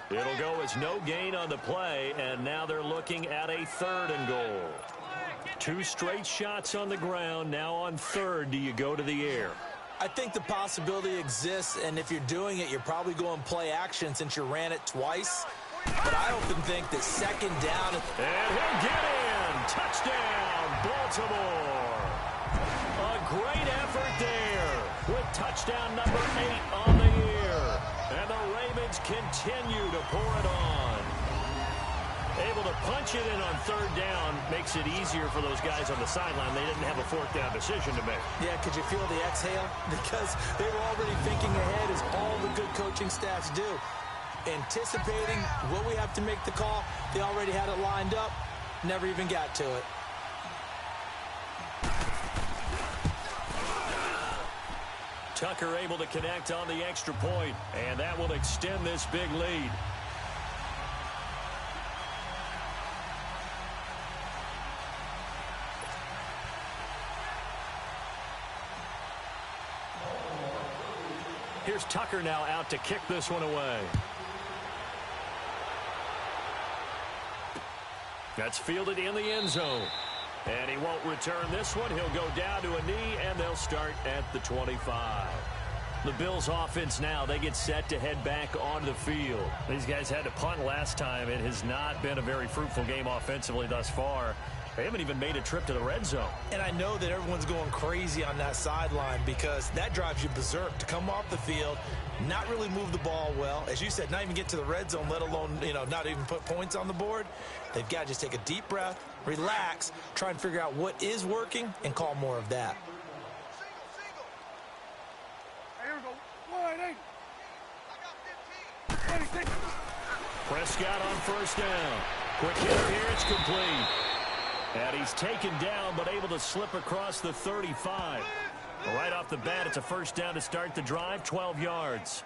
It'll go as no gain on the play, and now they're looking at a 3rd and goal. 2 straight shots on the ground. Now on 3rd, do you go to the air? I think the possibility exists, and if you're doing it, you're probably going play action since you ran it twice. But I often think that 2nd down. And he'll get in. Touchdown, Baltimore. A great effort there with touchdown number 8 on the year. And the Ravens continue to pour it on. Able to punch it in on 3rd down makes it easier for those guys on the sideline. They didn't have a 4th down decision to make. Yeah, could you feel the exhale? Because they were already thinking ahead, as all the good coaching staffs do. Anticipating what we have to make the call. They already had it lined up. Never even got to it. Tucker able to connect on the extra point, and that will extend this big lead. Here's Tucker now out to kick this one away. That's fielded in the end zone. And he won't return this one. He'll go down to a knee, and they'll start at the 25. The Bills offense now, they get set to head back onto the field. These guys had to punt last time. It has not been a very fruitful game offensively thus far. They haven't even made a trip to the red zone. And I know that everyone's going crazy on that sideline because that drives you berserk to come off the field, not really move the ball well. As you said, not even get to the red zone, let alone, not even put points on the board. They've got to just take a deep breath, relax, try and figure out what is working, and call more of that. Here we go. 1-8. I got 15. 26. Prescott on 1st down. Quick hit here, it's complete. And he's taken down, but able to slip across the 35. Right off the bat, it's a 1st down to start the drive, 12 yards.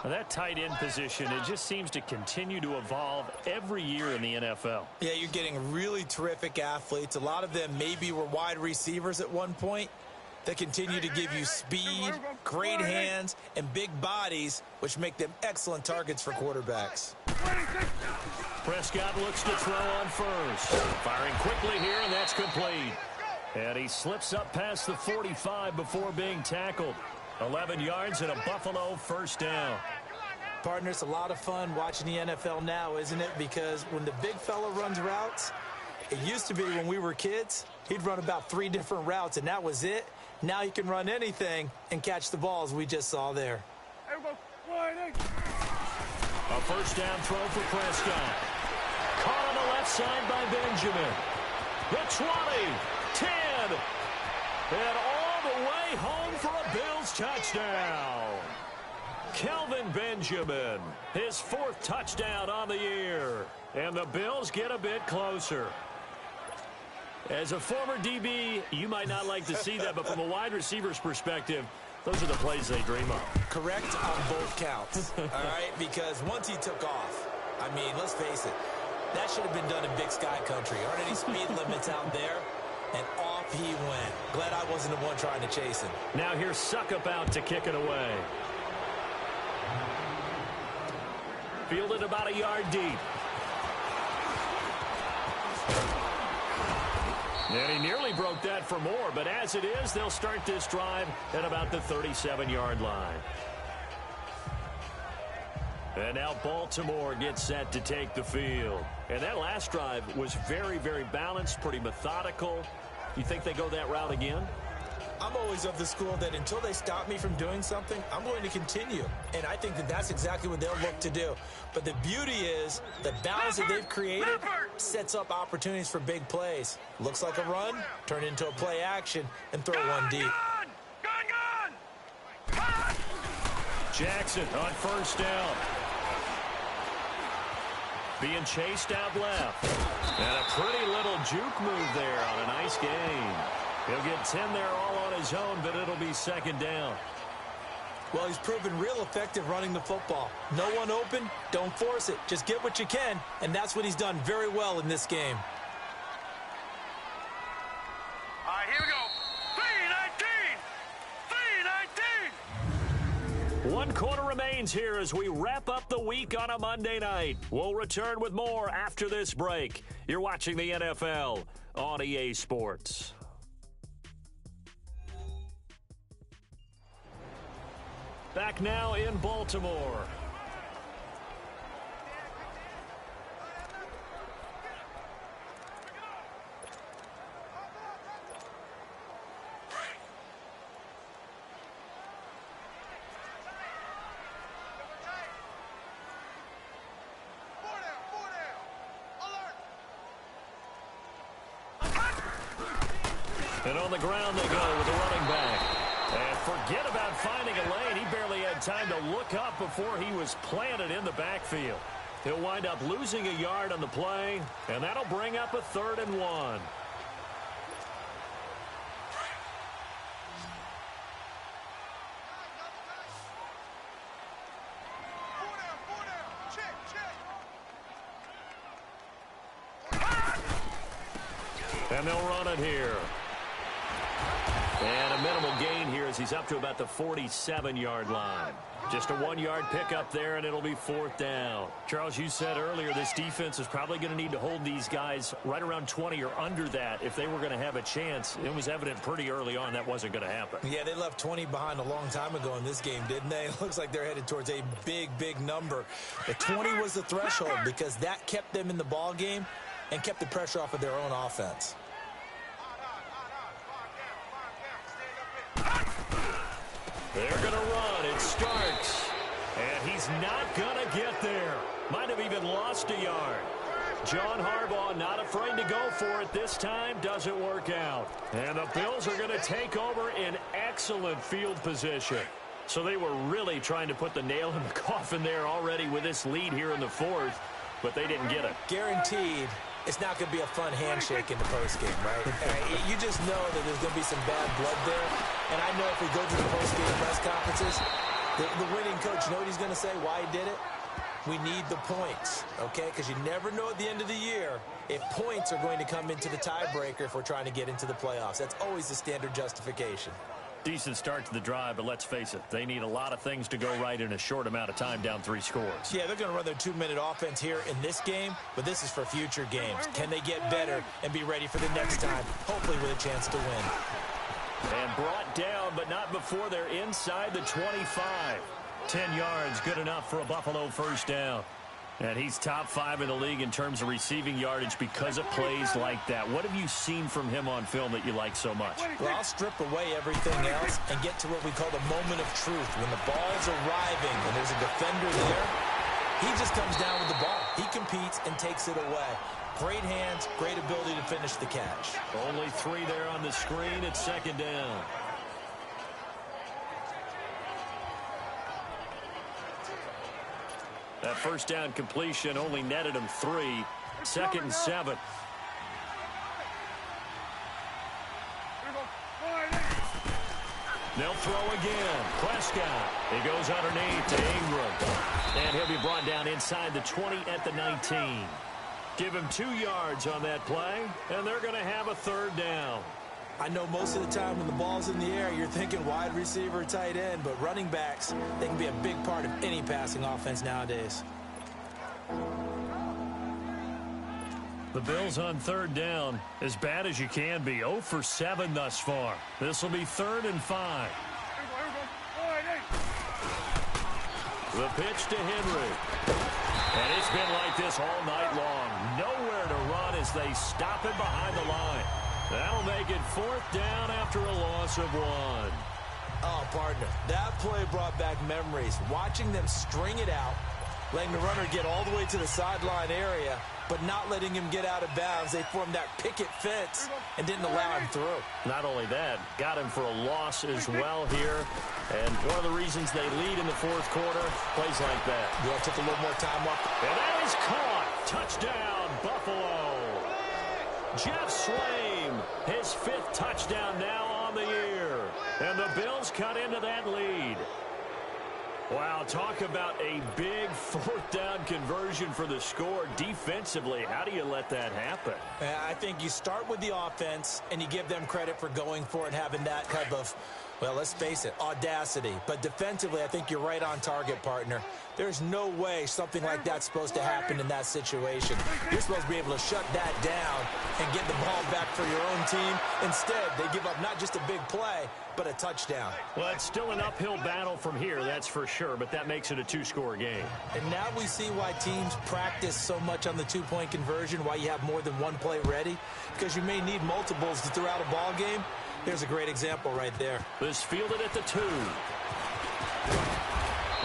Now that tight end position, it just seems to continue to evolve every year in the NFL. Yeah, you're getting really terrific athletes. A lot of them maybe were wide receivers at one point. They continue to give you speed, great hands, and big bodies, which make them excellent targets for quarterbacks. 26. Prescott looks to throw on 1st. Firing quickly here, and that's complete. And he slips up past the 45 before being tackled. 11 yards and a Buffalo 1st down. Partner, it's a lot of fun watching the NFL now, isn't it? Because when the big fella runs routes, it used to be when we were kids, he'd run about 3 different routes, and that was it. Now he can run anything and catch the balls we just saw there. Here we go. 1-8. A 1st down throw for Prescott. Caught on the left side by Benjamin. The 20, 10, and all the way home for a Bills touchdown. Kelvin Benjamin, his 4th touchdown on the year. And the Bills get a bit closer. As a former DB, you might not like to see that, but from a wide receiver's perspective, those are the plays they dream of. Correct on both counts, all right? Because once he took off, I mean, let's face it, That should have been done in Big Sky Country. Aren't any speed limits out there? And off he went. Glad I wasn't the one trying to chase him. Now here's Suckup out to kick it away. Fielded about a yard deep. And he nearly broke that for more, but as it is, they'll start this drive at about the 37-yard line. And now Baltimore gets set to take the field. And that last drive was very, very balanced, pretty methodical. You think they go that route again? I'm always of the school that until they stop me from doing something, I'm going to continue. And I think that that's exactly what they'll look to do. But the beauty is the balance that they've created sets up opportunities for big plays. Looks like a run, turn into a play action, and throw one deep. Jackson on first down. Being chased out left. And a pretty little juke move there on a nice gain. He'll get 10 there all on his own, but it'll be second down. Well, he's proven real effective running the football. No one open, don't force it. Just get what you can, and that's what he's done very well in this game. All right, here we go. 3-19. 3-19. One quarter remains here as we wrap up the week on a Monday night. We'll return with more after this break. You're watching the NFL on EA Sports. Back now in Baltimore. And on the ground they go with the running back. And forget about finding a lane. He barely had time to look up before he was planted in the backfield. He'll wind up losing a yard on the play, and that'll bring up a 3rd and 1. And they'll run it here. And a minimal gain here as he's up to about the 47-yard line. Just a 1-yard pickup there, and it'll be 4th down. Charles, you said earlier this defense is probably going to need to hold these guys right around 20 or under that if they were going to have a chance. It was evident pretty early on that wasn't going to happen. Yeah, they left 20 behind a long time ago in this game, didn't they? It looks like they're headed towards a big, big number. The 20 was the threshold because that kept them in the ball game and kept the pressure off of their own offense. They're going to run. It starts. And he's not going to get there. Might have even lost a yard. John Harbaugh not afraid to go for it this time. Doesn't work out. And the Bills are going to take over in excellent field position. So they were really trying to put the nail in the coffin there already with this lead here in the 4th. But they didn't get it. Guaranteed. It's not going to be a fun handshake in the postgame, right? You just know that there's going to be some bad blood there. And I know if we go to the postgame press conferences, the winning coach, you know what he's going to say, why he did it? We need the points, okay? Because you never know at the end of the year if points are going to come into the tiebreaker if we're trying to get into the playoffs. That's always the standard justification. Decent start to the drive, but let's face it, they need a lot of things to go right in a short amount of time, down 3 scores. Yeah, they're going to run their 2-minute offense here in this game, but this is for future games. Can they get better and be ready for the next time, hopefully with a chance to win? And brought down, but not before they're inside the 25. 10 yards, good enough for a Buffalo first down. And he's top 5 in the league in terms of receiving yardage because of plays like that. What have you seen from him on film that you like so much? Well, I'll strip away everything else and get to what we call the moment of truth. When the ball's arriving and there's a defender there, he just comes down with the ball. He competes and takes it away. Great hands, great ability to finish the catch. Only 3 there on the screen. It's second down. That first down completion only netted him 3. 2nd and 7. They'll throw again. Prescott. He goes underneath to Ingram. And he'll be brought down inside the 20 at the 19. Give him 2 yards on that play, and they're going to have a third down. I know most of the time when the ball's in the air, you're thinking wide receiver, tight end, but running backs, they can be a big part of any passing offense nowadays. The Bills on third down, as bad as you can be, 0 for 7 thus far. This will be 3rd and 5. The pitch to Henry. And it's been like this all night long. Nowhere to run as they stop it behind the line. That'll make it 4th down after a loss of 1. Oh, partner, that play brought back memories. Watching them string it out, letting the runner get all the way to the sideline area, but not letting him get out of bounds. They formed that picket fence and didn't allow him through. Not only that, got him for a loss as well here. And one of the reasons they lead in the 4th quarter, plays like that. Yeah, took a little more time off. And that is caught. Touchdown, Buffalo. Jeff Swaim, his 5th touchdown now on the year. And the Bills cut into that lead. Wow, talk about a big 4th down conversion for the score. Defensively, how do you let that happen? I think you start with the offense, and you give them credit for going for it, having that type of, well, let's face it, audacity. But defensively, I think you're right on target, partner. There's no way something like that's supposed to happen in that situation. You're supposed to be able to shut that down and get the ball back for your own team. Instead, they give up not just a big play, but a touchdown. Well, it's still an uphill battle from here, that's for sure, but that makes it a 2-score game. And now we see why teams practice so much on the 2-point conversion, why you have more than one play ready, because you may need multiples to throw out a ball game. There's a great example right there. This fielded at the 2.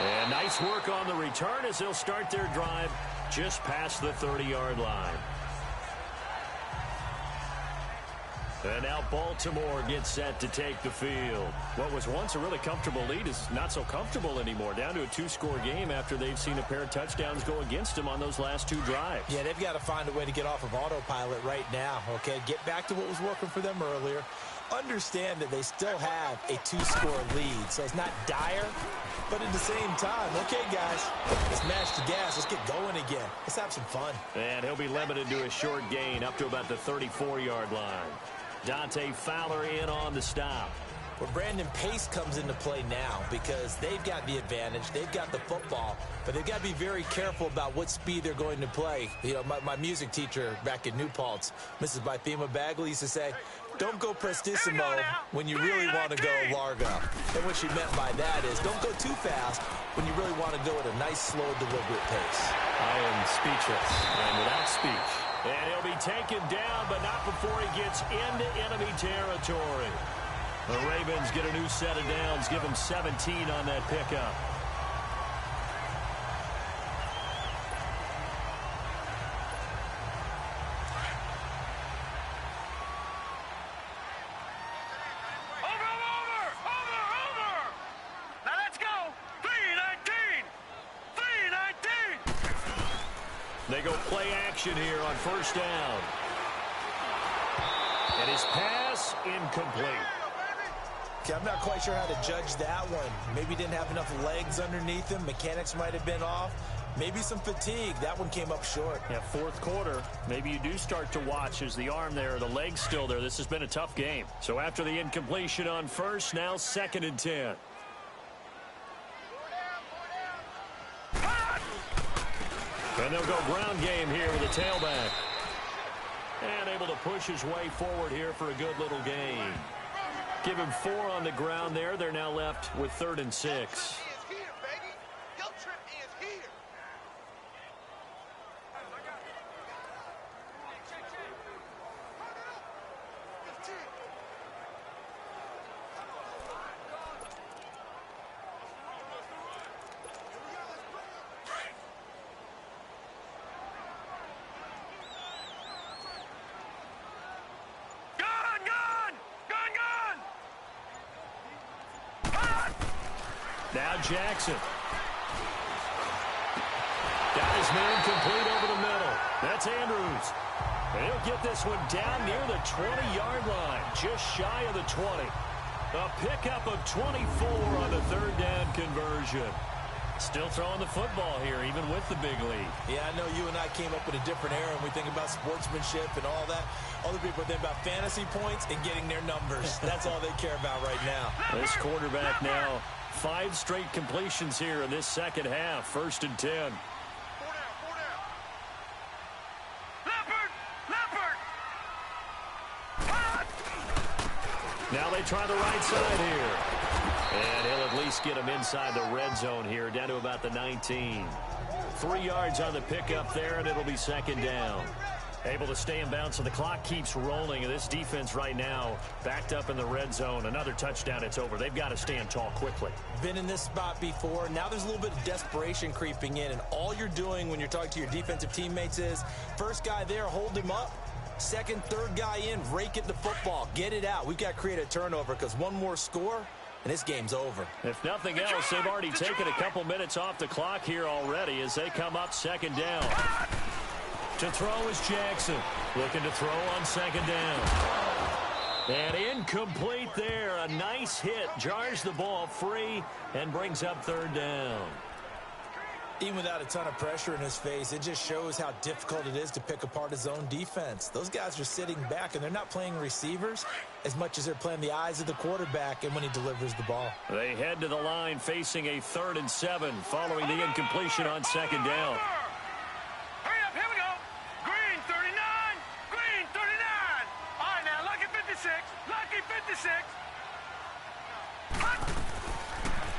And nice work on the return as they'll start their drive just past the 30-yard line. And now Baltimore gets set to take the field. What was once a really comfortable lead is not so comfortable anymore. Down to a 2-score game after they've seen a pair of touchdowns go against them on those last 2 drives. Yeah, they've got to find a way to get off of autopilot right now, okay? Get back to what was working for them earlier. Understand that they still have a 2-score lead, so it's not dire, but at the same time, okay, guys, let's mash the gas. Let's get going again. Let's have some fun. And he'll be limited to a short gain up to about the 34-yard line. Dante Fowler in on the stop. Well, Brandon Pace comes into play now because they've got the advantage. They've got the football, but they've got to be very careful about what speed they're going to play. You know, my music teacher back in New Paltz, Mrs. Bythema Bagley, used to say, don't go prestissimo when you really want to go largo. And what she meant by that is don't go too fast when you really want to go at a nice, slow, deliberate pace. I am speechless and without speech. And he'll be taken down, but not before he gets into enemy territory. The Ravens get a new set of downs, give them 17 on that pickup. Over! Now let's go! 3-19! 3-19! They go play action here on 1st down. And his pass incomplete. Okay, I'm not quite sure how to judge that one. Maybe didn't have enough legs underneath him. Mechanics might have been off. Maybe some fatigue. That one came up short. Yeah, 4th quarter, maybe you do start to watch as the arm there, the leg's still there. This has been a tough game. So after the incompletion on 1st, now 2nd and 10. And they'll go ground game here with a tailback. And able to push his way forward here for a good little gain. Give him 4 on the ground there. They're now left with 3rd and 6. Now Jackson. Got his man complete over the middle. That's Andrews. And he'll get this one down near the 20-yard line, just shy of the 20. A pickup of 24 on the 3rd down conversion. Still throwing the football here, even with the big lead. Yeah, I know you and I came up with a different era, and we think about sportsmanship and all that. Other people think about fantasy points and getting their numbers. That's all they care about right now. This quarterback now, 5 straight completions here in this second half. 1st and 10. Now they try the right side here. And he'll at least get him inside the red zone here, down to about the 19. 3 yards on the pickup there, and it'll be 2nd down. Able to stay in bounds, so the clock keeps rolling. And this defense right now backed up in the red zone. Another touchdown, it's over. They've got to stand tall quickly. Been in this spot before. Now there's a little bit of desperation creeping in, and all you're doing when you're talking to your defensive teammates is, first guy there, hold him up. Second, third guy in, rake at the football. Get it out. We've got to create a turnover because one more score, and this game's over. If nothing else, they've already taken a couple minutes off the clock here already as they come up 2nd down. To throw is Jackson. Looking to throw on 2nd down. And incomplete there. A nice hit. Jars the ball free and brings up 3rd down. Even without a ton of pressure in his face, it just shows how difficult it is to pick apart his own defense. Those guys are sitting back, and they're not playing receivers as much as they're playing the eyes of the quarterback and when he delivers the ball. They head to the line facing a 3rd and 7 following the incompletion on 2nd down. Hurry up, here we go. Green 39, green 39. All right, now, lucky 56, lucky 56.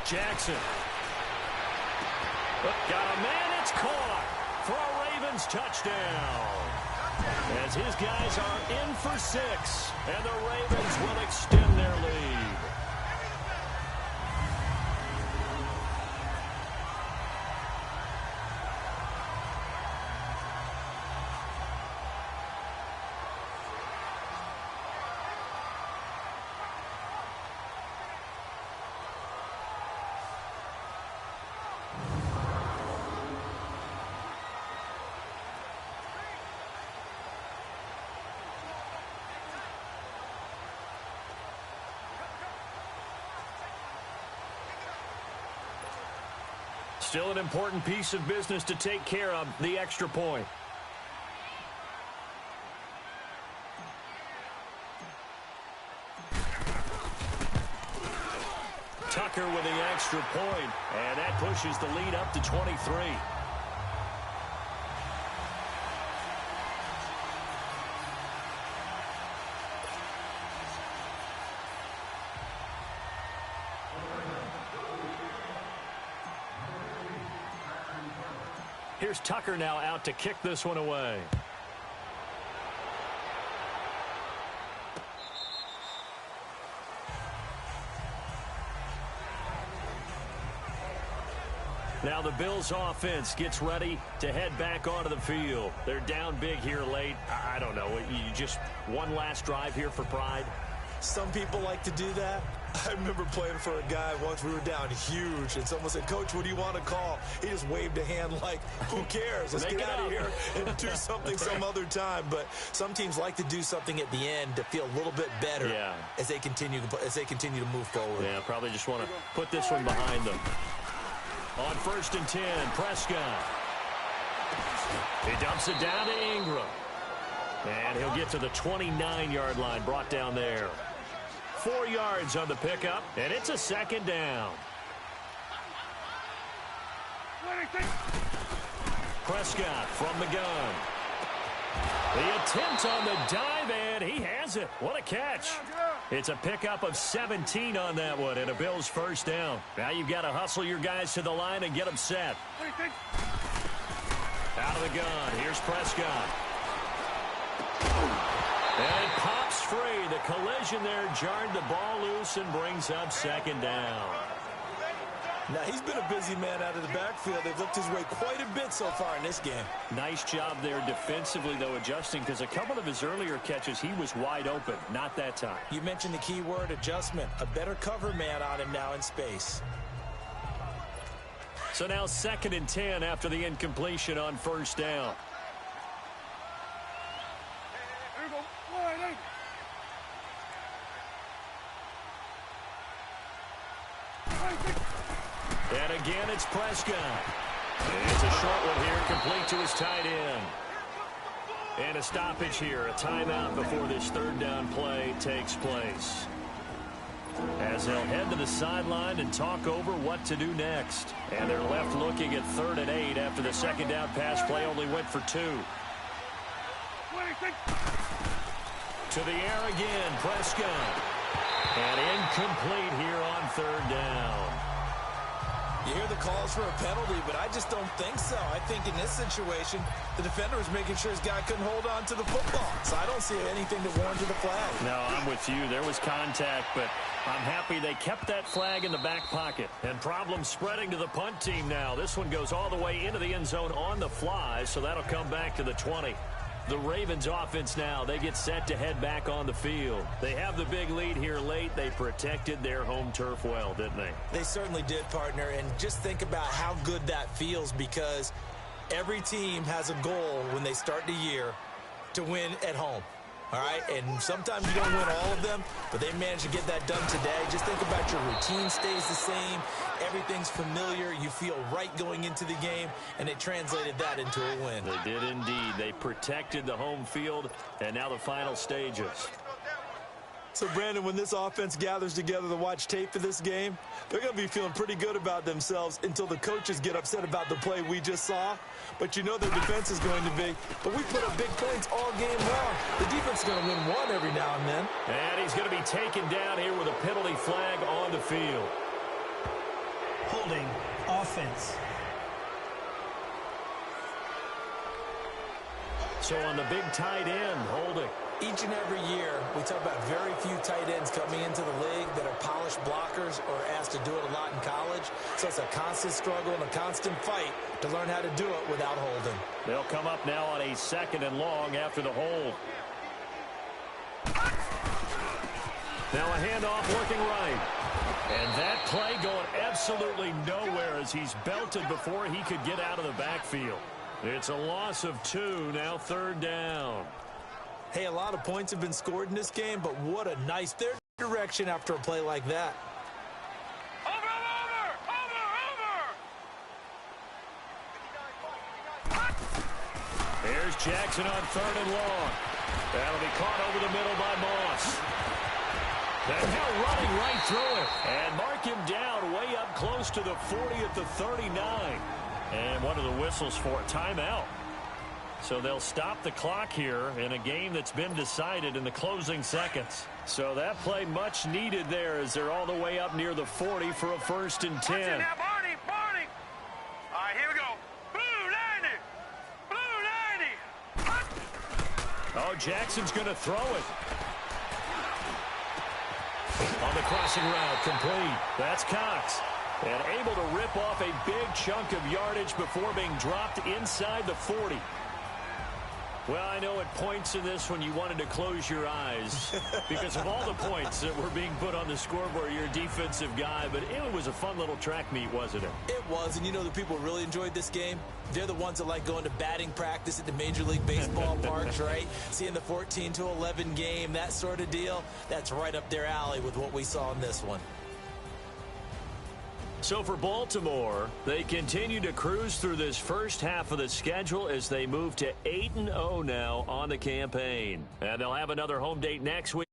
Jackson. Got a man, it's caught for a Ravens touchdown. As his guys are in for 6, and the Ravens will extend their lead. Still an important piece of business to take care of, the extra point. Tucker with the extra point, and that pushes the lead up to 23. Here's Tucker now out to kick this one away. Now the Bills offense gets ready to head back onto the field. They're down big here late. I don't know. You just one last drive here for pride. Some people like to do that. I remember playing for a guy once. We were down huge, and someone said, "Coach, what do you want to call?" He just waved a hand like, who cares? Let's get out of here and do something some other time. But some teams like to do something at the end to feel a little bit better as they continue to move forward. Yeah, probably just want to put this one behind them. On 1st and 10, Prescott. He dumps it down to Ingram. And he'll get to the 29-yard line, brought down there. 4 yards on the pickup, and it's a 2nd down. Prescott from the gun. The attempt on the dive, and he has it. What a catch. It's a pickup of 17 on that one, and a Bills 1st down. Now you've got to hustle your guys to the line and get them set. Out of the gun, here's Prescott. And it pops free. The collision there jarred the ball loose and brings up 2nd down. Now, he's been a busy man out of the backfield. They've looked his way quite a bit so far in this game. Nice job there defensively, though, adjusting, because a couple of his earlier catches, he was wide open. Not that time. You mentioned the key word, adjustment. A better cover man on him now in space. So now 2nd and 10 after the incompletion on 1st down. And again, it's Prescott. It's a short one here, complete to his tight end. And a stoppage here, a timeout before this third down play takes place. As they'll head to the sideline and talk over what to do next. And they're left looking at 3rd and 8 after the second down pass play only went for 2. To the air again, Prescott. And incomplete here on 3rd down. You hear the calls for a penalty, but I just don't think so. I think in this situation, the defender was making sure his guy couldn't hold on to the football. So I don't see anything to warrant the flag. No, I'm with you. There was contact, but I'm happy they kept that flag in the back pocket. And problems spreading to the punt team now. This one goes all the way into the end zone on the fly, so that'll come back to the 20. The Ravens offense now, they get set to head back on the field. They have the big lead here late. They protected their home turf well, didn't they? They certainly did, partner. And just think about how good that feels, because every team has a goal when they start the year to win at home. All right, and sometimes you don't win all of them, but they managed to get that done today. Just think about your routine stays the same. Everything's familiar. You feel right going into the game, and they translated that into a win. They did indeed. They protected the home field, and now the final stages. So, Brandon, when this offense gathers together to watch tape for this game, they're going to be feeling pretty good about themselves until the coaches get upset about the play we just saw. But you know their defense is going to be. But we put up big points all game long. The defense is going to win one every now and then. And he's going to be taken down here with a penalty flag on the field. Holding offense. So on the big tight end, holding. Each and every year, we talk about very few tight ends coming into the league that are polished blockers or asked to do it a lot in college. So it's a constant struggle and a constant fight to learn how to do it without holding. They'll come up now on a 2nd and long after the hold. Now a handoff working right. And that play going absolutely nowhere as he's belted before he could get out of the backfield. It's a loss of 2, now 3rd down. Hey, a lot of points have been scored in this game, but what a nice direction after a play like that. Here's Jackson on 3rd and long. That'll be caught over the middle by Moss. And now running right through it. And mark him down way up close to the 40 at the 39. And what are the whistles for? Timeout. So they'll stop the clock here in a game that's been decided in the closing seconds. So that play much needed there as they're all the way up near the 40 for a 1st and 10. Watch it now, Barney, Barney. All right, here we go. Blue 90. Blue 90. Oh, Jackson's going to throw it. On the crossing route, complete. That's Cox. And able to rip off a big chunk of yardage before being dropped inside the 40. Well, I know at points in this when you wanted to close your eyes because of all the points that were being put on the scoreboard. You're a defensive guy, but it was a fun little track meet, wasn't it? It was, and you know the people who really enjoyed this game? They're the ones that like going to batting practice at the Major League Baseball parks, right? Seeing the 14-11 game, that sort of deal. That's right up their alley with what we saw in this one. So for Baltimore, they continue to cruise through this first half of the schedule as they move to 8-0 now on the campaign. And they'll have another home date next week.